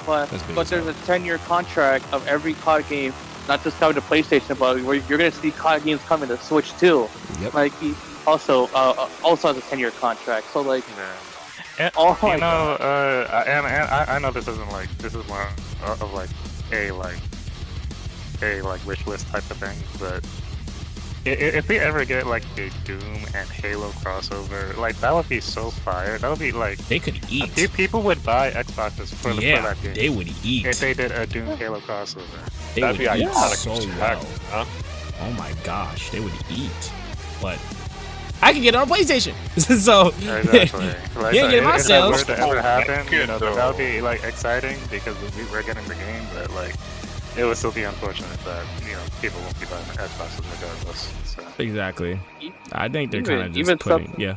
there's a 10-year contract of every COD game, not just coming to PlayStation, but where you're gonna see COD games coming to Switch too. Yep. Like he also has a 10-year contract. So like, And, oh my and I know this isn't this is more of a wish list type of thing, but if we ever get like a Doom and Halo crossover, that would be so fire. That would be They could eat. people would buy Xboxes for that game. They would eat. If they did a Doom Halo crossover. They That'd would be eat iconic so as well. heck, huh? Oh my gosh, they would eat. But I can get it on PlayStation. So Exactly. Yeah, get my if that sales. were to ever happen, Good, that would be exciting because we're getting the game, but it would still be unfortunate that people won't be buying Xboxes regardless. So. exactly. I think they're Even- kind of even just putting. Yeah.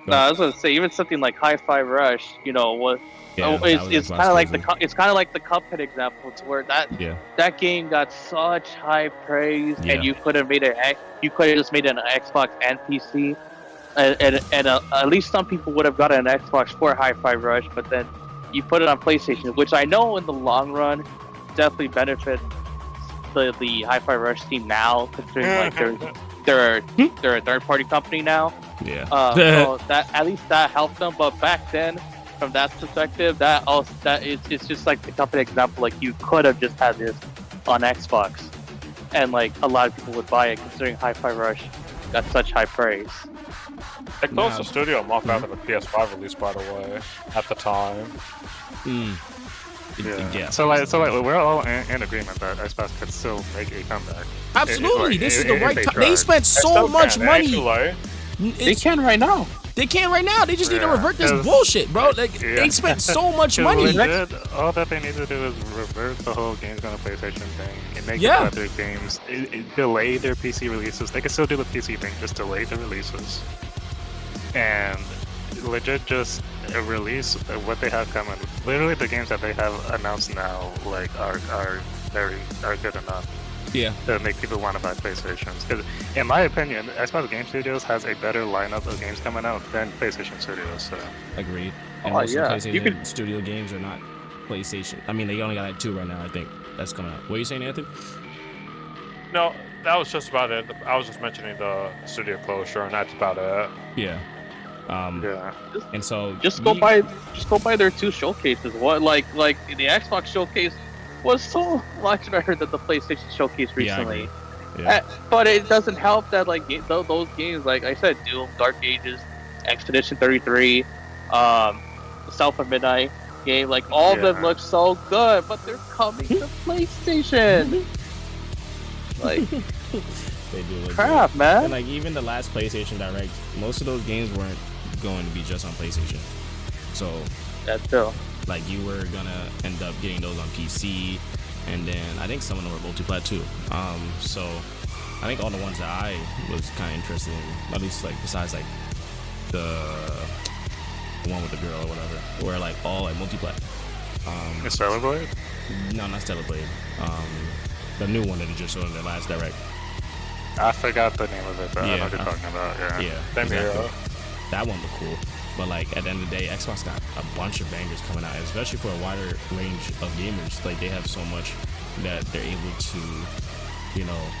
no, I was gonna say even something like Hi-Fi Rush, was. Yeah, that was it's Xbox kind of like exclusive. the Cuphead example, to where Yeah. that game got such high praise, Yeah. and you could have just made it an Xbox and PC, and at least some people would have gotten an Xbox for Hi-Fi Rush, but then you put it on PlayStation, which I know in the long run definitely benefits the Hi-Fi Rush team now, considering they're a third-party company now. Yeah. So that at least that helped them, but back then, from that perspective, it's just like the company example. Like you could have just had this on Xbox, and a lot of people would buy it, considering Hi-Fi Rush got such high praise. They closed the Nah. studio a month after the PS5 release, by the way, at the time. Mm. Yeah. So we're all in agreement that Xbox could still make a comeback. Absolutely. This is the if right they time. tried. They spent so Still much can, money. actually. They can right now. They can right now. They just need to Yeah, revert this 'cause- bullshit, bro. They yeah. spent so much 'Cause money. legit, all that they need to do is revert the whole games on a PlayStation thing and make Yeah. it better games. Delay their PC releases. They can still do the PC thing, just delay the releases. And legit just release what they have coming. Literally the games that they have announced now are good enough Yeah. to make people want to buy PlayStations. Because in my opinion, Xbox Game Studios has a better lineup of games coming out than PlayStation Studios. So Agreed. And Oh, most yeah. of the You PlayStation studio games are not PlayStation. I mean, they only got 2 right now. I think that's coming out. What are you saying, Anthony? No, that was just about it. I was just mentioning the studio closure, and that's about it. Yeah. yeah. And so Just go buy their 2 showcases. What like the Xbox showcase was so much better than the PlayStation showcase Yeah, I recently. agree. Yeah. But it doesn't help that those games, like I said, Doom, Dark Ages, Expedition 33, South of Midnight game, all of them Yeah. look so good, but they're coming to PlayStation. They do look Crap, good. man. And even the last PlayStation Direct, most of those games weren't going to be just on PlayStation. So That's true. you were gonna end up getting those on PC, and then I think some of them were multi-plat too. So I think all the ones that I was kind of interested in, at least besides the one with the girl or whatever, were all multi-plat. Stellar Blade? No, not Stellar Blade. The new one that they just showed in their last Direct. I forgot the name of it, but I know Yeah, what you're talking about. Yeah. Yeah, Same here. exactly. That one looked cool. But at the end of the day, Xbox got a bunch of bangers coming out, especially for a wider range of gamers. They have so much that they're able to,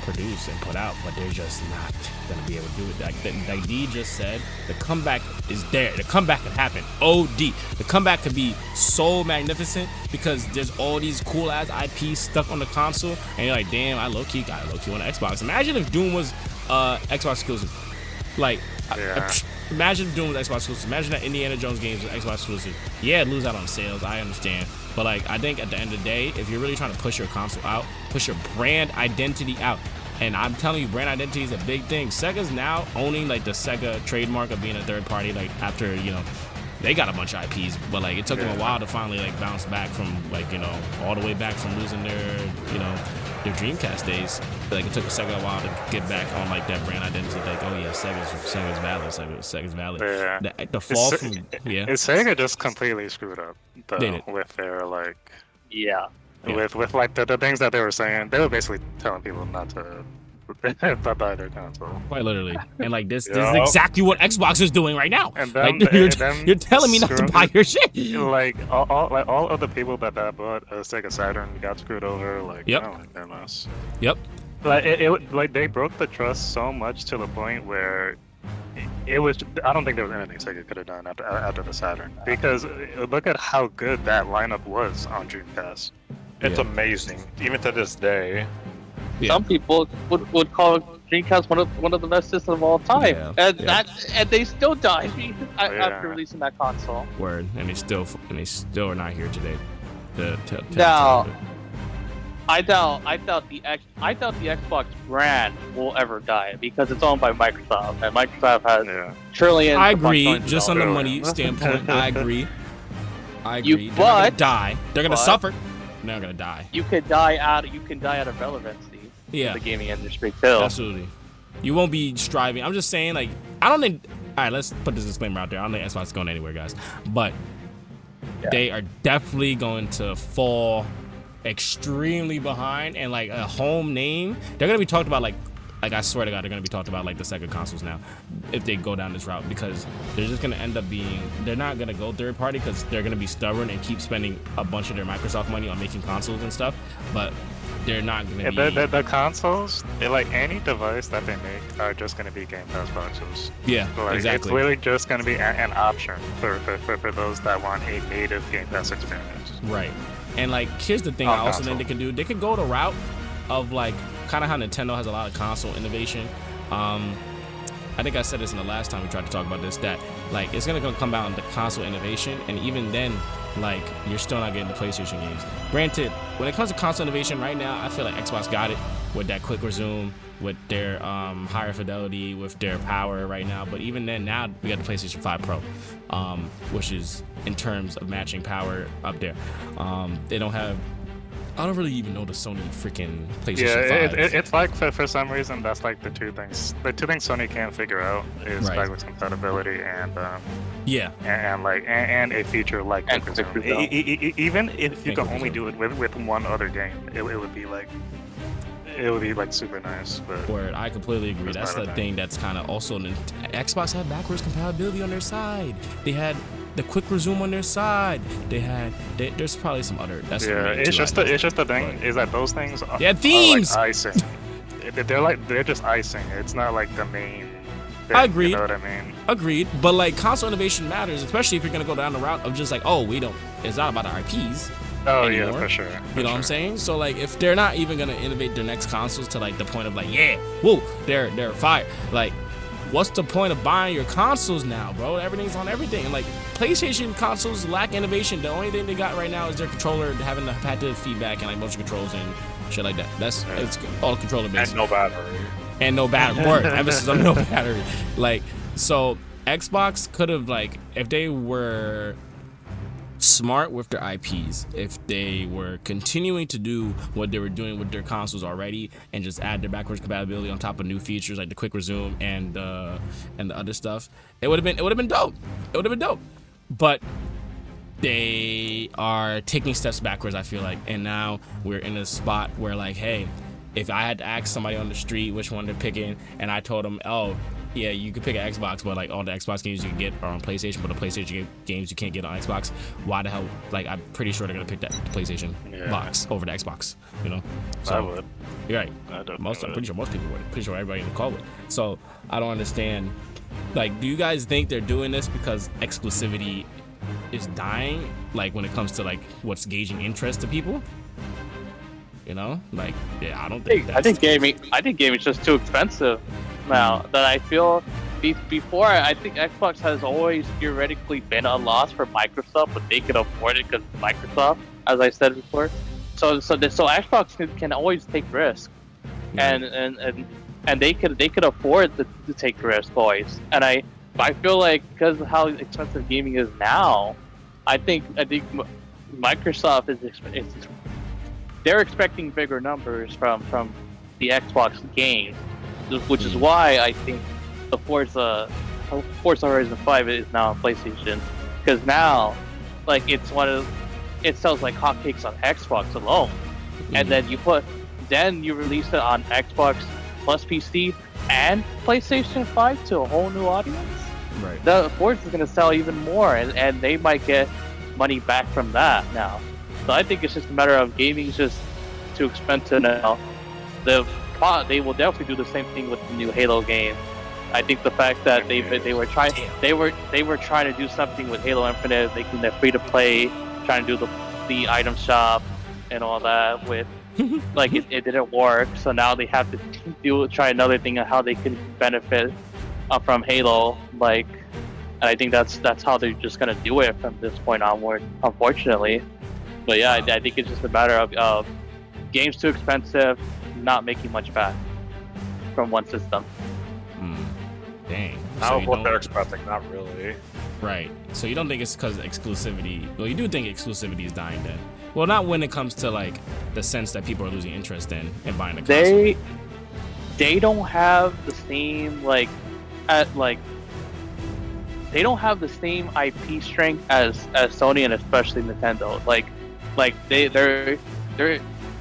produce and put out, but they're just not gonna be able to do it. Like D just said, the comeback is there. The comeback can happen. OD. The comeback could be so magnificent because there's all these cool ass IPs stuck on the console, and you're like, damn, I low key want an Xbox. Imagine if Doom was Xbox exclusive. Yeah. Imagine if Doom was Xbox exclusive. Imagine that Indiana Jones games was Xbox exclusive. Yeah, lose out on sales. I understand. But I think at the end of the day, if you're really trying to push your console out, push your brand identity out. And I'm telling you, brand identity is a big thing. Sega's now owning the Sega trademark of being a third party. After they got a bunch of IPs, but like it took them a while to finally like bounce back from like, you know, all the way back from losing their, you know, their Dreamcast days. Like it took a second while to get back on like that brand identity. Like, oh yeah, Sega's valid. Sega's valid. Yeah. The fall from Sega just completely screwed up They did. with their like Yeah. with like the things that they were saying. They were basically telling people not to buy their console. Quite literally. And like this is Yup. exactly what Xbox is doing right now. And Like, them you're telling me not to screwing- buy your shit. Like all of the people that bought Sega Saturn got screwed over. Like, Yep. oh my goodness. Yep. Like like they broke the trust so much to the point where it was. I don't think there was anything Sega could have done after the Saturn, because look at how good that lineup was on Dreamcast. It's Yeah. amazing, even to this day. Yeah. Some people would call Dreamcast one of the best systems of all time, Yeah, and yeah. and they still died after Yeah. releasing that console. Word. And they still are not here today. Now, I doubt the Xbox brand will ever die because it's owned by Microsoft, and Microsoft has Yeah. trillions. I upon agree. trillions of Just on the dollars. money standpoint, I agree. You- They're not gonna but- die. They're gonna but- suffer. They're not gonna die. You could die out of relevancy Yeah. in the gaming industry too. Absolutely. You won't be striving. I'm just saying, like, I don't think. All right, let's put this disclaimer out there. I don't think Xbox is going anywhere, guys. But they are definitely going to fall extremely behind, and like a home name, they're gonna be talked about like I swear to God, they're gonna be talked about like the Sega consoles now, if they go down this route, because they're just gonna end up being. They're not gonna go third party because they're gonna be stubborn and keep spending a bunch of their Microsoft money on making consoles and stuff, but they're not gonna Yeah, be. the consoles, like any device that they make, are just going to be Game Pass boxes. Yeah, Like, It's exactly. literally just going to be an option for those that want a native Game Pass experience. Right. And like, here's the thing On I also console. think they can do. They could go the route of like kind of how Nintendo has a lot of console innovation. I think I said this in the last time we tried to talk about this, that like it's gonna come down to console innovation, and even then, like you're still not getting the PlayStation games. Granted, when it comes to console innovation right now, I feel like Xbox got it with that quick resume, with their higher fidelity, with their power right now. But even then, now we got the PlayStation 5 Pro, which is in terms of matching power up there. They don't have. I don't really even know the Sony freaking PlayStation 5. It's like for some reason that's like the two things Sony can't figure out is Right. backwards compatibility and Yeah. and a feature like And Quick quick Resume. resume. Even if you And can quick only do it with one other game, it would be like super nice. But Word, I completely agree. That's That's not the a thing that's kind of also Xbox had backwards compatibility on their side. They had the quick resume on their side. There's probably some other. That's the yeah, main it's two just items. the thing is that those things are, They had themes! are like icing. They're just icing. It's not like the main thing, I agree. You know what I mean? Agreed, but like console innovation matters, especially if you're gonna go down the route of just like, oh, it's not about our IPs. Oh Anymore. yeah, for sure. You know what I'm saying? So like, if they're not even gonna innovate their next consoles to like the point of like, yeah, whoa, they're fire. Like, what's the point of buying your consoles now, bro? Everything's on everything. And like, PlayStation consoles lack innovation. The only thing they got right now is their controller having the haptic feedback and like motion controls and shit like that. It's all controller based. And no battery. And no battery. Word, emphasis on no battery. Like, so Xbox could have like, if they were smart with their IPs, if they were continuing to do what they were doing with their consoles already and just add their backwards compatibility on top of new features like the quick resume and the other stuff, it would have been dope. It would have been dope. But they are taking steps backwards, I feel like, and now we're in a spot where like, hey, if I had to ask somebody on the street which one they're picking, and I told them, oh, yeah, you could pick an Xbox, but like all the Xbox games you can get are on PlayStation, but the PlayStation games you can't get on Xbox. Why the hell? Like, I'm pretty sure they're gonna pick the PlayStation box over the Xbox. You know? So, I would. You're right. I definitely I'm would. pretty sure most people would. Pretty sure everybody in the call would. So I don't understand. Like, do you guys think they're doing this because exclusivity is dying? Like, when it comes to like what's gauging interest to people? You know, like, yeah, I don't think. I think gaming is just too expensive now. That I feel before, I think Xbox has always theoretically been a loss for Microsoft, but they could afford it because Microsoft, as I said before. So Xbox can always take risk, and they could afford to take risk always. And I feel like because of how expensive gaming is now, I think Microsoft is they're expecting bigger numbers from the Xbox games, which is why I think the Forza Horizon 5 is now on PlayStation, because now like it sells like hotcakes on Xbox alone, and then you release it on Xbox plus PC and PlayStation 5 to a whole new audience. Right. The Forza is going to sell even more, and they might get money back from that now. So I think it's just a matter of gaming's just too expensive now. They will definitely do the same thing with the new Halo game. I think the fact that they were trying to do something with Halo Infinite, making it free to play, trying to do the item shop and all that with like it didn't work. So now they have to try another thing on how they can benefit from Halo. Like, and I think that's how they're just gonna do it from this point onward, unfortunately. But yeah, I think it's just a matter of games too expensive, not making much back from one system. Dang. Now what they're expecting, not really. Right. So you don't think it's because exclusivity? Well, you do think exclusivity is dying then? Well, not when it comes to like the sense that people are losing interest in buying a console. They don't have the same they don't have the same IP strength as Sony and especially Nintendo. Like they're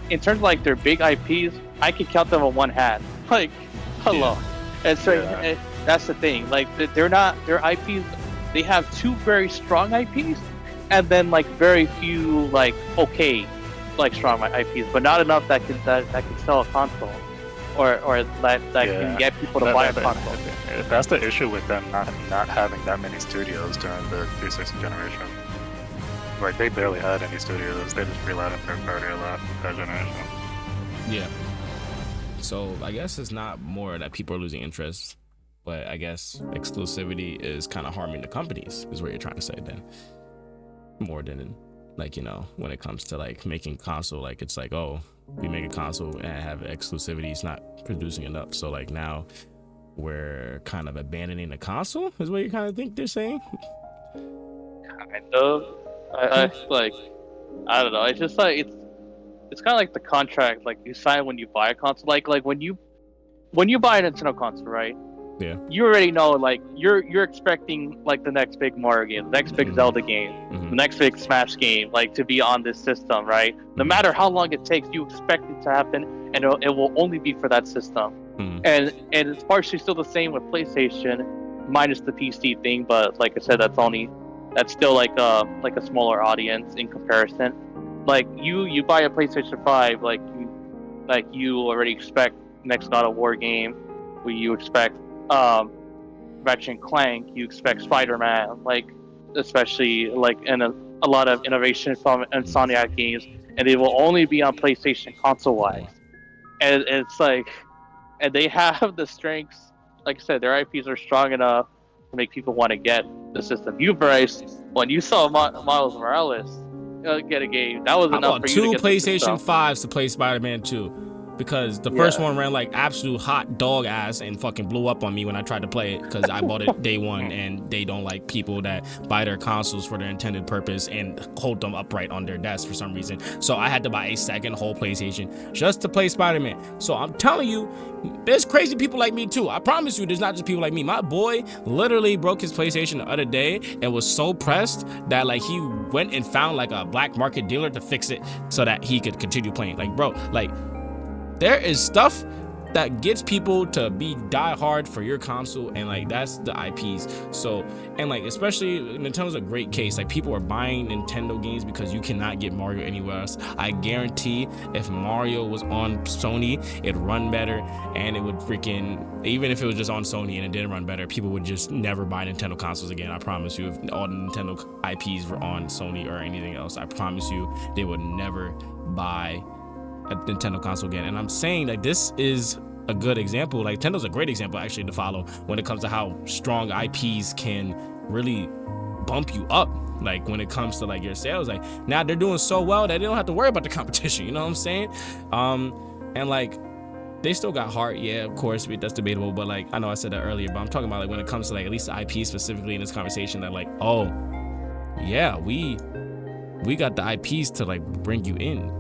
in terms of like their big IPs, I can count them on one hand. Like, hello. And so that's the thing. Like they're not their IPs. They have two very strong IPs, and then like very few like strong IPs, but not enough that can sell a console, or that can get people to buy a console. That's the issue with them not having that many studios during the 360 generation. Like they barely had any studios. They just relied on third party a lot that generation. Yeah. So I guess it's not more that people are losing interest, but I guess exclusivity is kind of harming the companies, is what you're trying to say then. More than like, you know, when it comes to like making console, like it's like, oh, we make a console and have exclusivity, it's not producing enough. So like now we're kind of abandoning the console, is what you kind of think they're saying? Kind of. I like, I don't know. It's just like it's kind of like the contract like you sign when you buy a console. Like when you buy a Nintendo console, right? Yeah. You already know, like you're expecting like the next big Mario game, the next big Zelda game, the next big Smash game, like to be on this system, right? No matter how long it takes, you expect it to happen, and it will only be for that system. And it's partially still the same with PlayStation, minus the PC thing. But like I said, that's still like a smaller audience in comparison. Like you buy a PlayStation 5, like you already expect next God of War game, where you expect Ratchet and Clank, you expect Spider-Man, like especially like in a lot of innovation from Insomniac games, and they will only be on PlayStation console wise. And it's like, and they have the strengths. Like I said, their IPs are strong enough to make people want to get the system. You, Bryce, when you saw Miles Morales get a game, that was enough for you to get two PlayStation 5s to play Spider-Man 2. Because the first one ran like absolute hot dog ass and fucking blew up on me when I tried to play it, because I bought it day one and they don't like people that buy their consoles for their intended purpose and hold them upright on their desk for some reason. So I had to buy a second whole PlayStation just to play Spider-Man. So I'm telling you, there's crazy people like me too. I promise you, there's not just people like me. My boy literally broke his PlayStation the other day and was so pressed that like he went and found like a black market dealer to fix it so that he could continue playing. Like, bro, like, there is stuff that gets people to be die hard for your console, and like that's the IPs. So, and like especially Nintendo's a great case. Like people are buying Nintendo games because you cannot get Mario anywhere else. I guarantee if Mario was on Sony, it'd run better, and it would freaking, even if it was just on Sony and it didn't run better, people would just never buy Nintendo consoles again. I promise you, if all the Nintendo IPs were on Sony or anything else, I promise you they would never buy a Nintendo console again. And I'm saying like this is a good example. Like Nintendo's a great example actually to follow when it comes to how strong IPs can really bump you up. Like when it comes to like your sales, like now they're doing so well that they don't have to worry about the competition. You know what I'm saying? And like they still got heart. Yeah, of course, that's debatable. But like, I know I said that earlier, but I'm talking about like when it comes to like at least the IP specifically in this conversation, that like, oh, yeah, we got the IPs to like bring you in.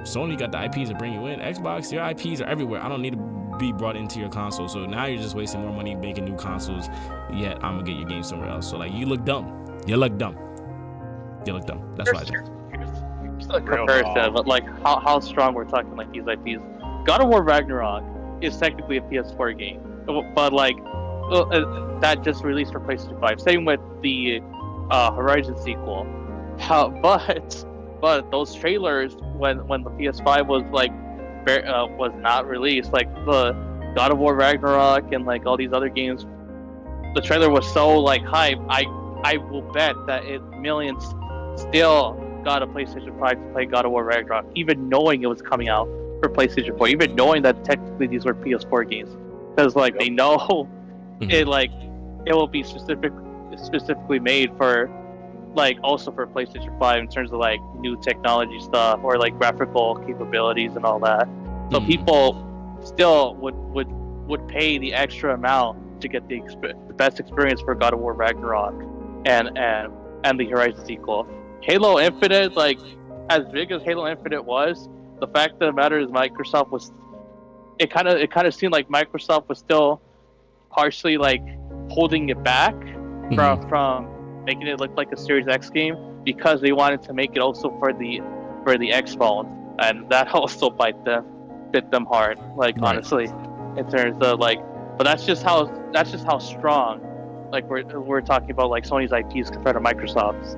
Sony got the IPs to bring you in. Xbox, your IPs are everywhere. I don't need to be brought into your console. So now you're just wasting more money making new consoles. Yet I'm gonna get your game somewhere else. So like, you look dumb. You look dumb. You look dumb. That's what I think. Here's a comparison, but like how strong we're talking like these IPs. God of War Ragnarok is technically a PS4 game, but like that just released for PlayStation 5. Same with the Horizon sequel. But those trailers when the PS5 was like was not released, like the God of War Ragnarok and like all these other games, the trailer was so like hype. I will bet that millions still got a PlayStation 5 to play God of War Ragnarok, even knowing it was coming out for PlayStation 4, even knowing that technically these were PS4 games, because like they know it will be specifically made for like also for PlayStation 5 in terms of like new technology stuff or like graphical capabilities and all that. So people still would pay the extra amount to get the best experience for God of War Ragnarok and the Horizon sequel. Halo Infinite, like as big as Halo Infinite was, the fact of the matter is Microsoft was. It kind of seemed like Microsoft was still partially like holding it back from making it look like a Series X game, because they wanted to make it also for the X phone, and that also bit them hard. Like right. Honestly, in terms of like, but that's just how strong. Like we're talking about like Sony's IPs compared to Microsoft's.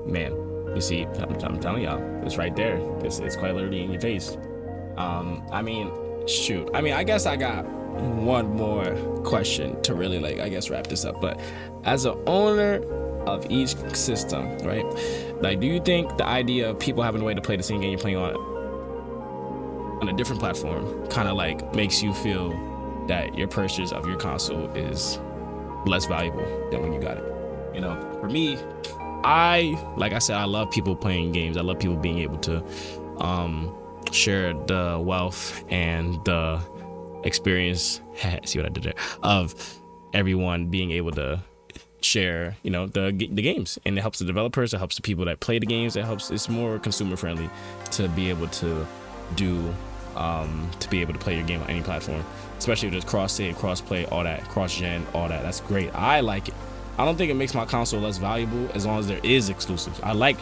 Man, you see, I'm telling y'all, it's right there. It's quite literally in your face. I mean, shoot. I mean, I guess I got one more question to really like, I guess, wrap this up. But as an owner of each system, right? Like, do you think the idea of people having a way to play the same game you're playing on a different platform kind of like makes you feel that your purchase of your console is less valuable than when you got it? You know, for me, like I said, I love people playing games. I love people being able to share the wealth and the experience, see what I did there, of everyone being able to share, you know, the games, and it helps the developers, it helps the people that play the games, it's more consumer friendly to be able to do to be able to play your game on any platform, especially if there's cross-save, cross-play, all that, cross-gen, all that. That's great. I like it. I don't think it makes my console less valuable as long as there is exclusives. I like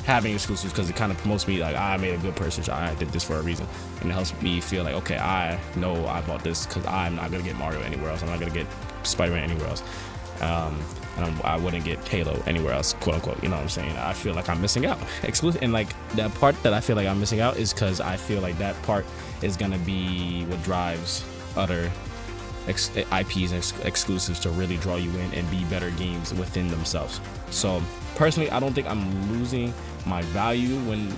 having exclusives because it kind of promotes me, like, I made a good purchase, I did this for a reason, and it helps me feel like, okay, I know I bought this because I'm not gonna get Mario anywhere else, I'm not gonna get Spider-Man anywhere else, and I wouldn't get Halo anywhere else, quote unquote. You know what I'm saying? I feel like I'm missing out. Exclusive, and like that part that I feel like I'm missing out is because I feel like that part is gonna be what drives other IPs and exclusives to really draw you in and be better games within themselves. So personally, I don't think I'm losing my value when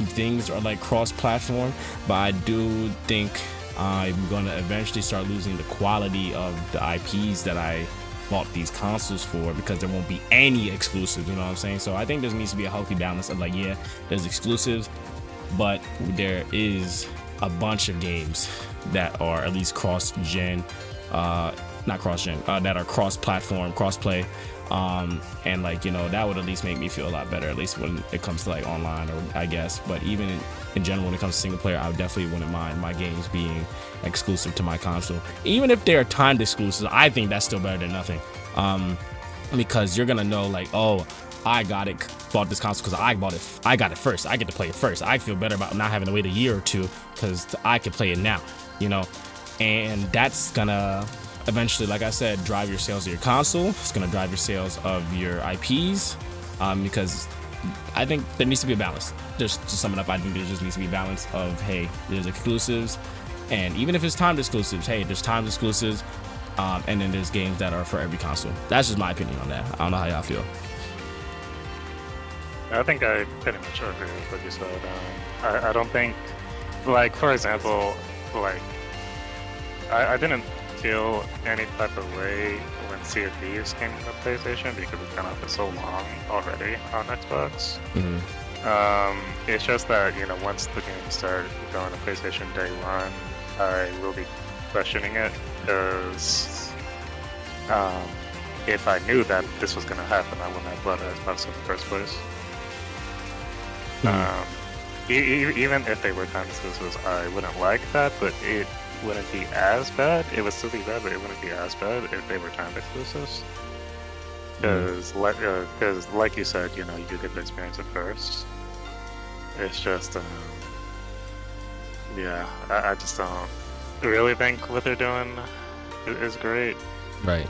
things are like cross-platform, but I do think I'm gonna eventually start losing the quality of the IPs that I bought these consoles for, because there won't be any exclusives, you know what I'm saying? So I think there needs to be a healthy balance of like, yeah, there's exclusives, but there is a bunch of games that are at least cross-gen, not cross-gen, that are cross-platform, cross-play, and like, you know, that would at least make me feel a lot better, at least when it comes to like online, or I guess. But even in general, when it comes to single player, I definitely wouldn't mind my games being exclusive to my console. Even if they're timed exclusives, I think that's still better than nothing, because you're gonna know like, oh, I bought this console because I got it first, I get to play it first. I feel better about not having to wait a year or two because I can play it now, you know. And that's gonna eventually, like I said, drive your sales of your console. It's gonna drive your sales of your IPs, because I think there needs to be a balance. Just to sum it up, I think there just needs to be a balance of, hey, there's exclusives, and even if it's timed exclusives, hey, there's timed exclusives, and then there's games that are for every console. That's just my opinion on that. I don't know how y'all feel. I think I pretty much agree with what you said. I don't think, like, for example, like, I didn't feel any type of way when Sea of Thieves came to PlayStation because it's been out for so long already on Xbox. It's just that, you know, once the game started going to PlayStation Day 1, I will be questioning it, because if I knew that this was going to happen, I wouldn't have bought Xbox in the first place. Even if they were time exclusives, I wouldn't like that, but it wouldn't be as bad. It would still be bad, but it wouldn't be as bad if they were time exclusives. Because, like you said, you know, you get to experience it first. It's just, yeah, I just don't really think what they're doing is great. Right.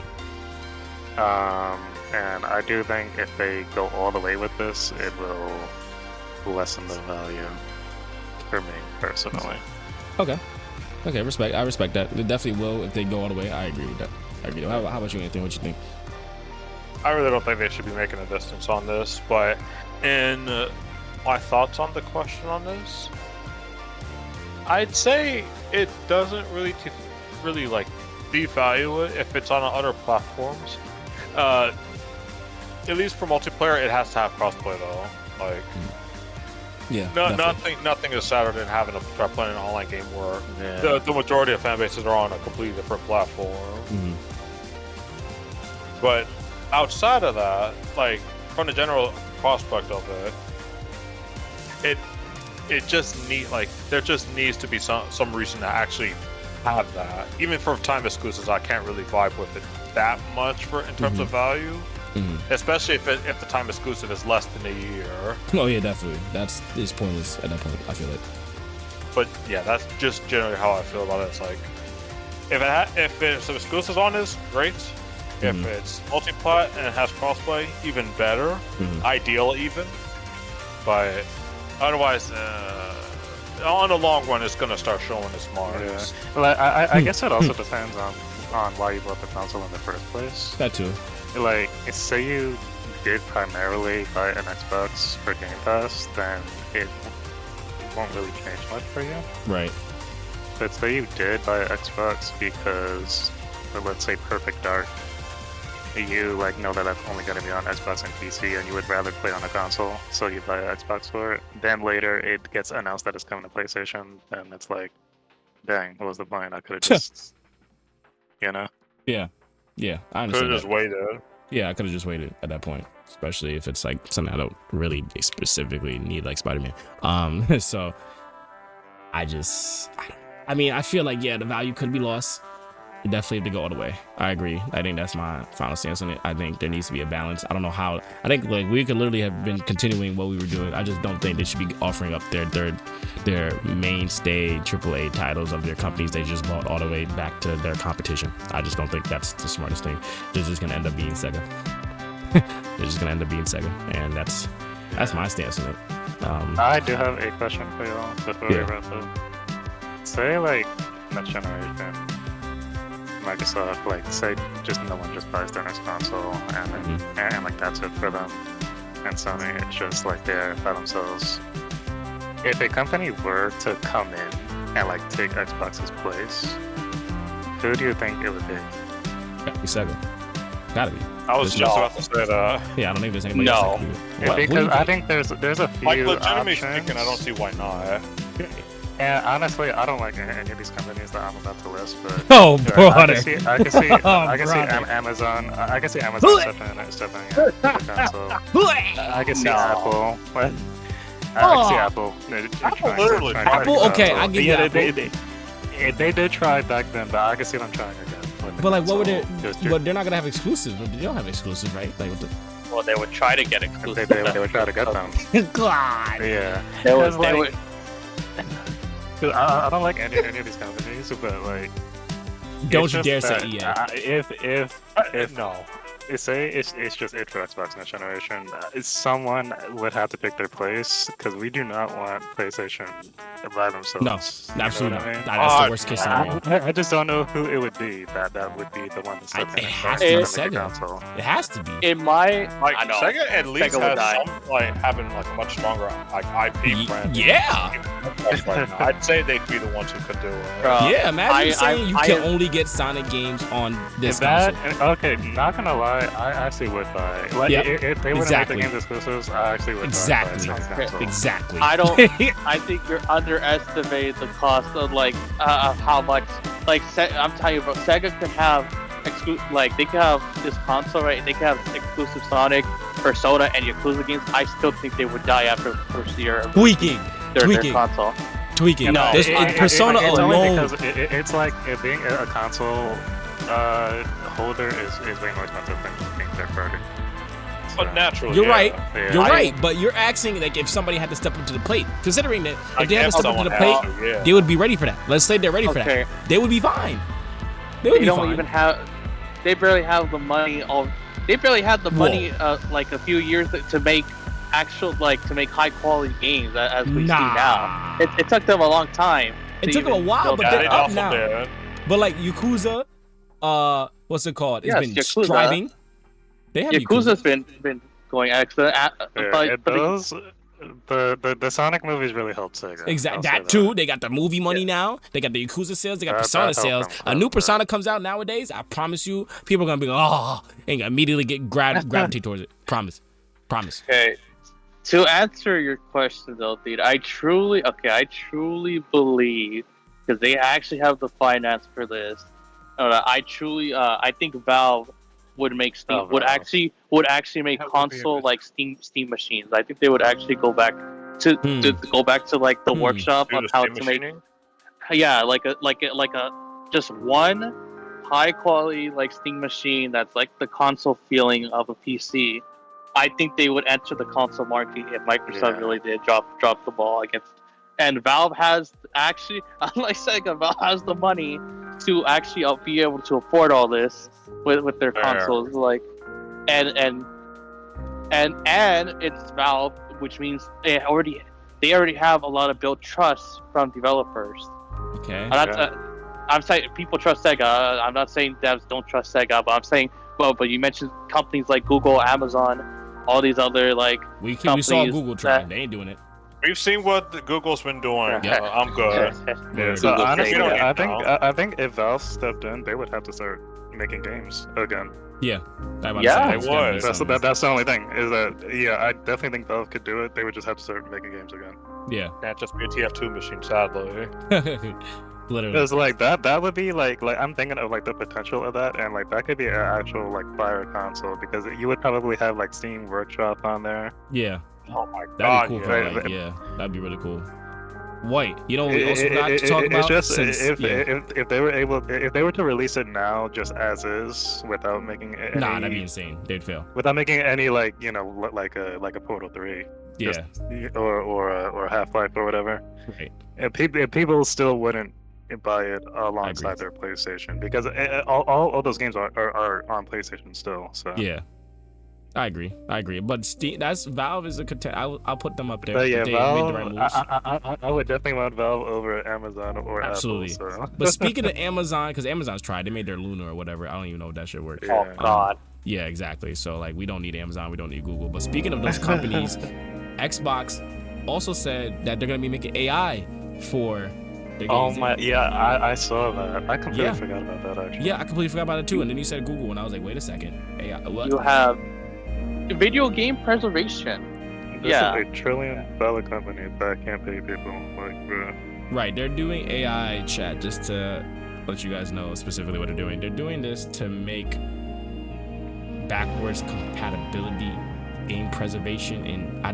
And I do think if they go all the way with this, it will lessen the value for me personally. Okay. Okay, respect. I respect that. It definitely will if they go all the way. I agree with that. I agree. How about you, Anthony? What you think? I really don't think they should be making a distance on this, but in my thoughts on the question on this, I'd say it doesn't really like devalue it if it's on other platforms. At least for multiplayer, it has to have crossplay though. Like, yeah, nothing is sadder than having to start playing an online game where the majority of fan bases are on a completely different platform. But outside of that, like from the general prospect of it just there just needs to be some reason to actually have that. Even for time exclusives, I can't really vibe with it that much in terms of value. Especially if the time exclusive is less than a year. Oh yeah, definitely. It's pointless at that point, I feel like. But yeah, that's just generally how I feel about it. It's like if it's exclusives on this, great. If it's multi-plat and it has crossplay, even better. Ideal even. But otherwise, on the long run, it's gonna start showing its marks. Yeah. Well, I guess it also depends on why you bought the console in the first place. That too. Like, say you did primarily buy an Xbox for Game Pass, then it won't really change much for you. Right. But say you did buy an Xbox because, let's say, Perfect Dark, you like know that that's only going to be on Xbox and PC, and you would rather play on a console, so you buy an Xbox for it. Then later it gets announced that it's coming to PlayStation, and it's like, dang, what was the point? I could have just, you know? Yeah, I understand. Could have just waited. Yeah, I could have just waited at that point, especially if it's like something I don't really specifically need, like Spider-Man. So I feel like the value could be lost. Definitely have to go all the way. I agree. I think that's my final stance on it. I think there needs to be a balance. I don't know how. I think like we could literally have been continuing what we were doing. I just don't think they should be offering up their mainstay AAA titles of their companies they just bought all the way back to their competition. I just don't think that's the smartest thing. They're just gonna end up being Sega. And that's my stance on it. I do have a question for y'all before we wrap up. Say like next generation, Microsoft, like say just no one just buys their next console and like that's it for them, and Sony it's just like they're by themselves. If a company were to come in and like take Xbox's place, who do you think it would be? Gotta be Sega. Gotta be. I was just about to say that. Yeah, I don't think there's anybody No. else. Yeah, because I think there's a few Like legitimately options. speaking, I don't see why not. And honestly, I don't like any of these companies that I'm about to list, but Oh, I brother. can see Amazon. I can see Amazon stepping in the console. I can see Apple. What? I can see Apple. Literally. Apple, okay, I give you Apple. They did try back then, but I can see them trying again. But like, what would it? But they're not gonna have exclusives. They don't have exclusives, right? Like, what the? Well, they would try to get They exclusive. would try to get them. God. Yeah. They would. Cause I don't like any of these companies, but like, Don't you it's dare just say EA. that, if No. it's just it for Xbox next generation, someone would have to pick their place because we do not want PlayStation by themselves. No, You know absolutely what I not. mean? That's the worst case scenario. I just don't know who it would be that would be the one to step in It and has start to be make a Sega. console. It has to be. In my, Like I know. Sega at least Sega would has die. some like having like a much stronger like IP brand. Yeah. Right now. I'd say they'd be the ones who could do it. Bro, Yeah, imagine saying you can I- only get Sonic games on this That console. okay, not gonna lie, I actually would buy. Like, Yeah, if they wouldn't exactly. make the games exclusives, I actually would Exactly. buy a Sonic console. Exactly. I don't. I think you're underestimating the cost of of how much. I'm telling you, bro. Sega can have like they can have this console, right? They can have exclusive Sonic, Persona, and Yakuza games. I still think they would die after the first year of Tweaking. their Tweaking. console. Tweaking. No, This, Persona it's only alone. because it's like it being a console holder is way more expensive than being third party. But naturally, You're yeah. right. Yeah. You're right. But you're asking like if somebody had to step up to the plate. Considering that if they had to if step up to the someone plate, had to, yeah. they would be ready for that. Let's say they're ready for Okay. that. They would be fine. They would They be don't fine. even have. They barely have the money. They barely had the Whoa. money like a few years to make actual to make high quality games as we see now. It took them a long time. It to took them a even while, build but that they're they up. up also now. did. But like Yakuza, what's it called? It's Yes, been Yakuza. striving. They have Yakuza's been going excellent. The Sonic movies really helped Sega. Exactly. I'll say That too. They got the movie money now. They got the Yakuza sales. They got That Persona helped sales. them A quite new a bit. Persona comes out nowadays. I promise you, people are gonna be like, oh, and immediately get gravitate towards it. Promise. Okay. To answer your question though, dude, I truly believe because they actually have the finance for this. I think Valve would make Steam Oh, would Valve. actually make That would be console good. like Steam machines. I think they would actually go back to like the workshop Do of the how Steam to make machining? like a just one high quality like Steam machine that's like the console feeling of a PC. I think they would enter the console market if Microsoft Yeah. really did drop the ball against. And Valve has actually, unlike Sega, Valve has the money to actually be able to afford all this with their Fair. consoles. Like, and it's Valve, which means they already have a lot of built trust from developers. Okay. I'm saying people trust Sega. I'm not saying devs don't trust Sega, but I'm saying, but you mentioned companies like Google, Amazon, all these other like We saw companies Google try. that- They ain't doing it. We've seen what Google's been doing. Yeah. I'm good. Yeah. So Google honestly, Stadia. I think if Valve stepped in, they would have to start making games again. Yeah. Yeah, It's they gotta be would. something. That's the only thing is that I definitely think Valve could do it. They would just have to start making games again. Yeah. Can't just be a TF2 machine, sadly. Literally. Because like that would be like I'm thinking of like the potential of that, and like that could be an actual like fire console because you would probably have like Steam Workshop on there. Yeah. Oh my That'd god, be cool. yeah. For, like, yeah. That'd be really cool. White. You know what we also not to talk about? It's just Since, if they were to release it now just as is without making any, nah, that'd be insane. They'd fail. without making any like like a Portal 3 Yeah. just, or Half-Life or whatever. Right. And people still wouldn't buy it alongside their PlayStation because all those games are on PlayStation still. So Yeah. I agree. But Steam, Valve is a contender. I'll put them up there. But yeah, if they made Valve. the right moves. I would definitely want Valve over Amazon or Absolutely. Apple. So. But speaking of Amazon, because Amazon's tried, they made their Luna or whatever. I don't even know if that shit works. Oh Yeah. God. Yeah, exactly. So like, we don't need Amazon, we don't need Google. But speaking of those companies, Xbox also said that they're gonna be making AI for their Oh games. my, yeah, I saw that. I completely Yeah. forgot about that actually. Yeah, I completely forgot about it too. And then you said Google, and I was like, wait a second, AI? What? You have video game preservation. This Yeah. is $1 trillion company that can't pay people. Like, bruh. Right, they're doing AI chat just to let you guys know specifically what they're doing. They're doing this to make backwards compatibility game preservation, and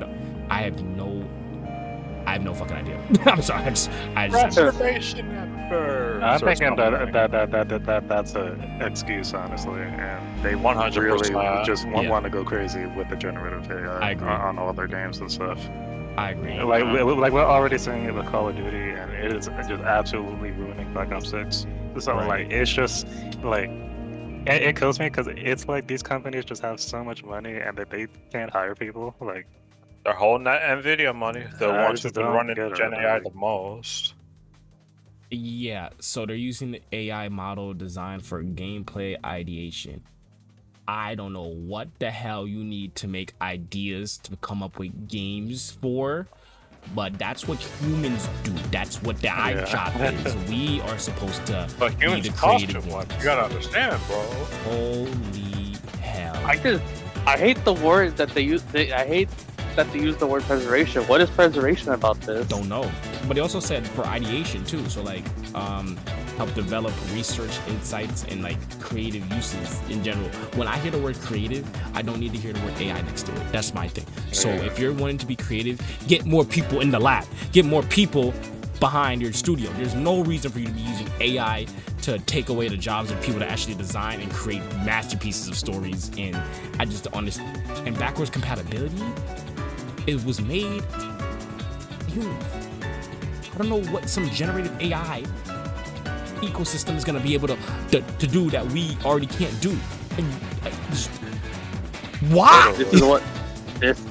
I have no fucking idea. I'm sorry. I just Preservation effort. I'm So it's thinking coming. that's an excuse, honestly, and they 100%. really just Yeah. want to go crazy with the generative AI I agree. on all their games and stuff. I agree. Like we're already seeing it with Call of Duty, and it is just absolutely ruining Black Ops 6. So Right. like it's just like it kills me because it's like these companies just have so much money and that they can't hire people. Like They're holding that NVIDIA money. The I ones just who've been don't running get it, Gen AI like- the most. Yeah, so they're using the AI model designed for gameplay ideation. I don't know what the hell you need to make ideas to come up with games for, but that's what humans do. That's what the eye job is. We are supposed to But be humans the cost too creative much. ones. You gotta understand, bro. Holy hell. I hate the word that they use. I hate that they use the word preservation. What is preservation about this? Don't know. But he also said for ideation too. So like help develop research insights and like creative uses in general. When I hear the word creative, I don't need to hear the word AI next to it. That's my thing. So if you're wanting to be creative, get more people in the lab. Get more people behind your studio. There's no reason for you to be using AI to take away the jobs of people that actually design and create masterpieces of stories. And I just don't understand. And backwards compatibility, it was made humans. I don't know what some generative AI ecosystem is gonna be able to do that we already can't do. Why?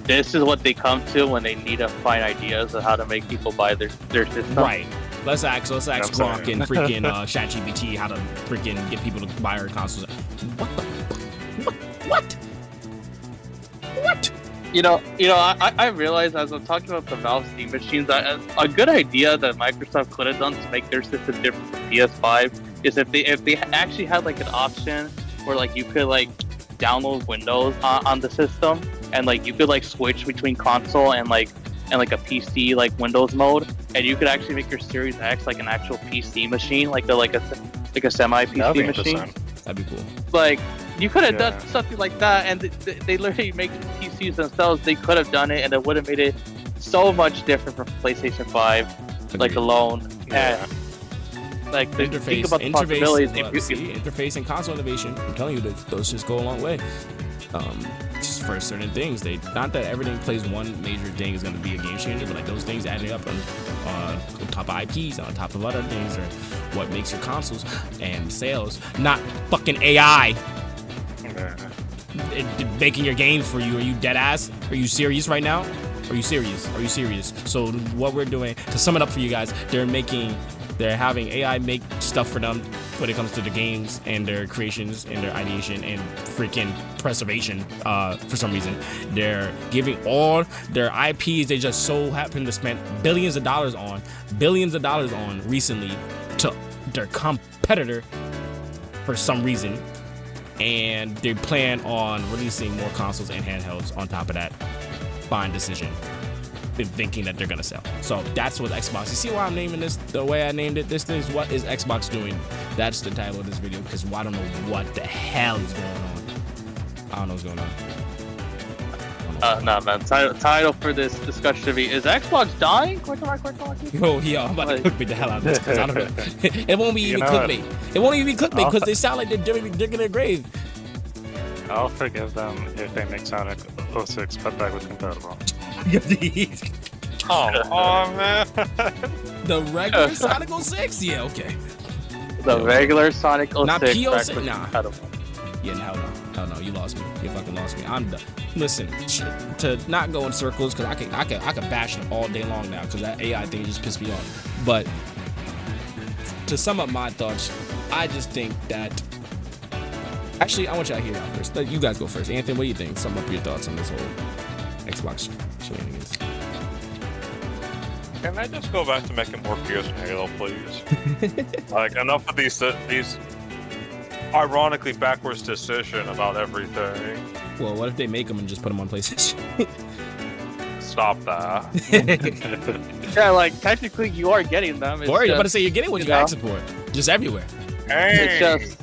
This is what they come to when they need to find ideas of how to make people buy their system. Right. Let's ask Gronk and sorry. freaking ChatGPT how to freaking get people to buy our consoles. What the fuck? What? I realized as I'm talking about the Valve Steam machines, a good idea that Microsoft could have done to make their system different from PS5 is if they actually had like an option where like you could like download Windows on the system, and like you could like switch between console and like a PC like Windows mode, and you could actually make your Series X like an actual PC machine, like a semi PC machine. That'd be cool. Like you could have done something like that, and they literally make PCs themselves. They could have done it, and it would have made it so much different from PlayStation 5, like alone. Yeah. Like think Interface, about the possibilities. interface and console innovation. I'm telling you, those just go a long way. Just for certain things, not that everything plays one major thing is going to be a game changer, but like those things adding up on top of IPs, on top of other things, are what makes your consoles and sales. Not fucking AI making your games for you. Are you dead ass? Are you serious right now? Are you serious? So what we're doing, to sum it up for you guys, they're having AI make stuff for them when it comes to the games and their creations and their ideation and freaking preservation. For some reason, they're giving all their IPs they just so happen to spend billions of dollars on recently to their competitor for some reason, and they plan on releasing more consoles and handhelds on top of that. Fine decision. Been thinking that they're gonna sell. So that's what Xbox. You see why I'm naming this the way I named it? This is what is Xbox doing. That's the title of this video, because I don't know what the hell is going on. I don't know what's going on. No, man. Title for this discussion should be: is Xbox dying? Yo, I'm about to clickbait the hell out of this, because I don't know. It won't be even clickbait. It won't even be clickbait because they sound like they're digging their grave. I'll forgive them if they make Sonic 06 but backwards compatible. Oh man. The regular Sonic 06? Yeah, okay. The regular Sonic 06. Not P06? backwards Nah. compatible. Yeah, hell no, you lost me. You fucking lost me. I'm done. Listen, to not go in circles, because I could bash them all day long now, because that AI thing just pissed me off. But to sum up my thoughts, I just think that. Actually, I want y'all to hear out first. You guys go first. Anthony, what do you think? Sum up your thoughts on this whole Xbox shenanigans. Can I just go back to making more Gears and Halo, please? Like, enough of these ironically backwards decision about everything. Well, what if they make them and just put them on PlayStation? Stop that. Yeah, like technically you are getting them. It's Or you're just, about to say you're getting what you asked for. Just everywhere. Hey. It's just,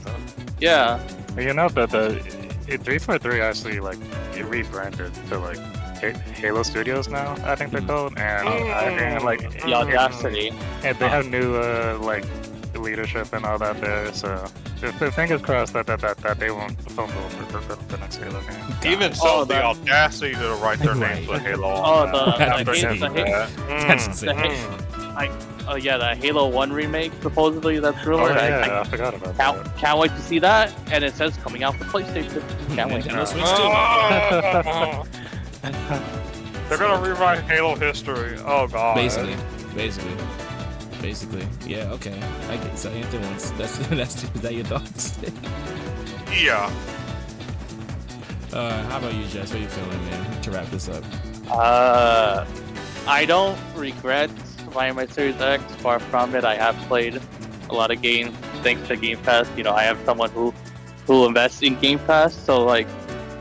yeah. You know that the 343 actually like it rebranded to like Halo Studios now, I think they're called, and I think like The audacity. and they have new like leadership and all that there. So the fingers crossed that they won't fumble for the next Halo game. Even so, Oh, the that- audacity to write their names with Halo Oh, on the after Halo- doing the that. That's The insane. Oh yeah, the Halo 1 remake supposedly that's Oh rumored. yeah, I forgot about that. Can't wait to see that, and it says coming out for PlayStation. Can't wait. Nintendo Switch too. They're gonna rewrite Halo history. Oh god. Basically. Yeah. Okay. I get so Anthony wants. That's is that your thoughts? Yeah. How about you, Jess? What are you feeling, man? To wrap this up. I don't regret buying my Series X. Far from it. I have played a lot of games thanks to Game Pass. You know, I have someone who invests in Game Pass. So like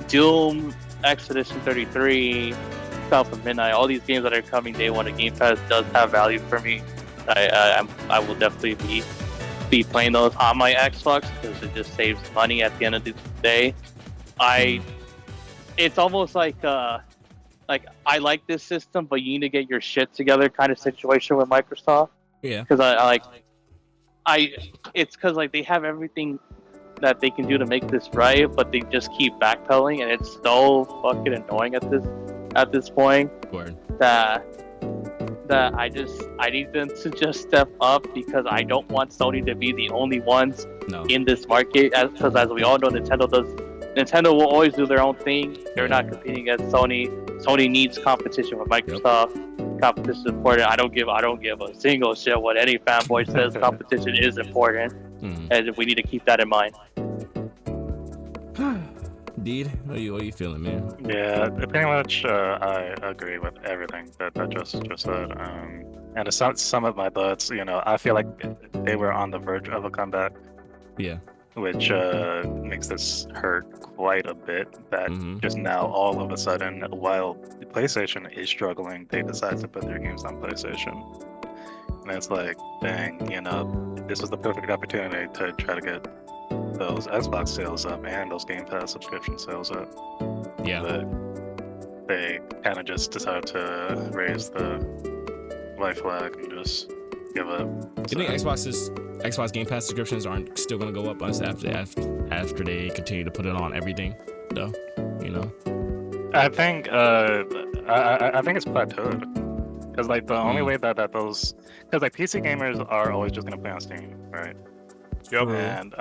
Doom, Expedition 33, South of Midnight, all these games that are coming day one to Game Pass does have value for me. I will definitely be playing those on my Xbox because it just saves money at the end of the day. It's almost like I like this system, but you need to get your shit together kind of situation with Microsoft. Yeah. Because it's because like they have everything that they can do to make this right, but they just keep backpedaling, and it's so fucking annoying at this point. Word. That I need them to just step up because I don't want Sony to be the only ones in this market. Because as we all know, Nintendo will always do their own thing. They're not competing against Sony. Sony needs competition with Microsoft. Yep. Competition is important. I don't give a single shit what any fanboy says. Competition is important, and we need to keep that in mind. Deed, what are you feeling, man? Yeah, pretty much. I agree with everything that just said. And to sum up my thoughts, you know, I feel like they were on the verge of a comeback. Yeah. Which makes this hurt quite a bit. That just now, all of a sudden, while PlayStation is struggling, they decide to put their games on PlayStation. And it's like, dang, you know, this was the perfect opportunity to try to get those Xbox sales up and those Game Pass subscription sales up. Yeah. But they kind of just decided to raise the white flag and just give up. You think Xbox Game Pass subscriptions aren't still going to go up after they continue to put it on everything, though? You know. I think I think it's plateaued because like the only way that those because like PC gamers are always just going to play on Steam, right? Yep. And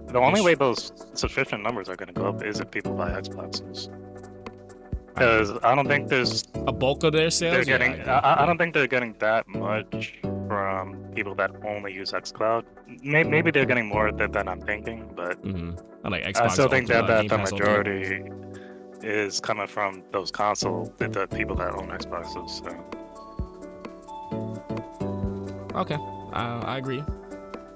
the only way those subscription numbers are going to go up is if people buy Xboxes. Because I don't think there's a bulk of their sales. I don't think they're getting that much from people that only use xCloud. Maybe they're getting more than I'm thinking, but like Xbox I still think that the Pass majority is coming from those the people that own Xboxes. So. Okay, I agree.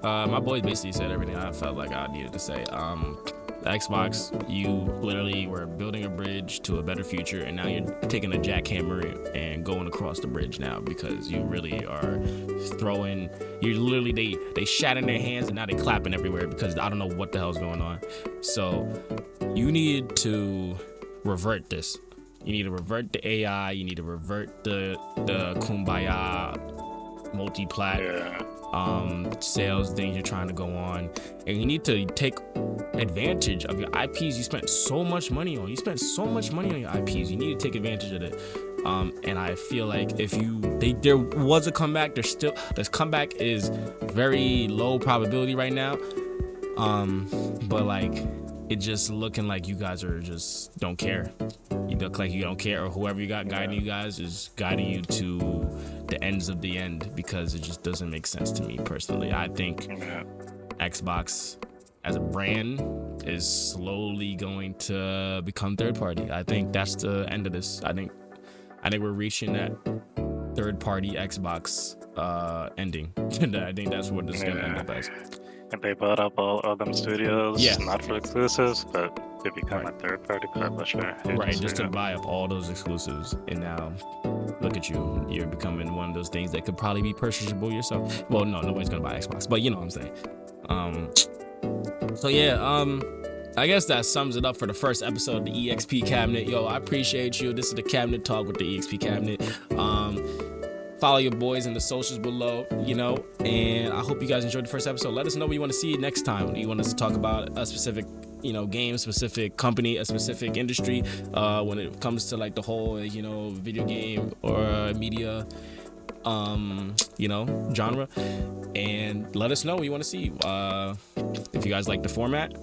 My boys basically said everything I felt like I needed to say. The Xbox, you literally were building a bridge to a better future, and now you're taking a jackhammer and going across the bridge now because you really are throwing. You're literally they shat in their hands and now they clapping everywhere because I don't know what the hell's going on. So you need to revert this. You need to revert the AI. You need to revert the kumbaya multi-plat sales things you're trying to go on, and you need to take advantage of your IPs you spent so much money on. You spent so much money on your IPs. You need to take advantage of it. And I feel like if there was a comeback, this comeback is very low probability right now. But like it just looking like you guys are just don't care. You look like you don't care, or whoever you got guiding you guys is guiding you to the ends of the end because it just doesn't make sense to me personally. I think Xbox as a brand is slowly going to become third party. I think that's the end of this. I think we're reaching that third party Xbox ending. I think that's what this is gonna end up as. And they bought up all of them studios, not for exclusives, but to become a third-party publisher. Right, just to buy up all those exclusives, and now look at you. You're becoming one of those things that could probably be purchasable yourself. Well, no, nobody's gonna buy Xbox, but you know what I'm saying. So yeah, I guess that sums it up for the first episode of the EXP Cabinet. Yo, I appreciate you. This is the Cabinet Talk with the EXP Cabinet. Follow your boys in the socials below, you know, and I hope you guys enjoyed the first episode. Let us know what you want to see next time. Do you want us to talk about a specific, you know, game, specific company, a specific industry, when it comes to like the whole, you know, video game or media, you know, genre, and let us know what you want to see. If you guys like the format,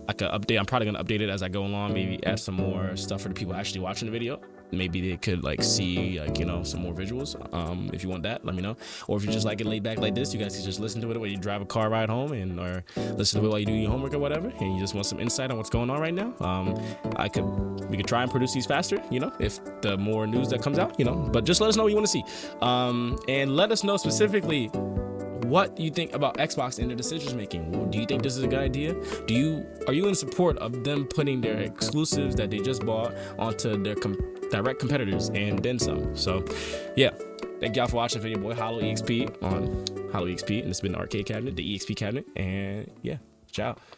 I could update. I'm probably gonna update it as I go along. Maybe add some more stuff for the people actually watching the video. maybe they could like see like, you know, some more visuals. If you want that, let me know. Or if you just like it laid back like this, you guys can just listen to it while you drive a car ride home, and or listen to it while you do your homework or whatever, and you just want some insight on what's going on right now. We could try and produce these faster, you know, if the more news that comes out, you know. But just let us know what you want to see, and let us know specifically what you think about Xbox and their decisions making. Do you think this is a good idea? Are you in support of them putting their exclusives that they just bought onto their direct competitors and then some? So yeah, thank y'all for watching video boy Hollow EXP on Hollow EXP, and this has been the arcade cabinet, the EXP cabinet, and yeah, ciao.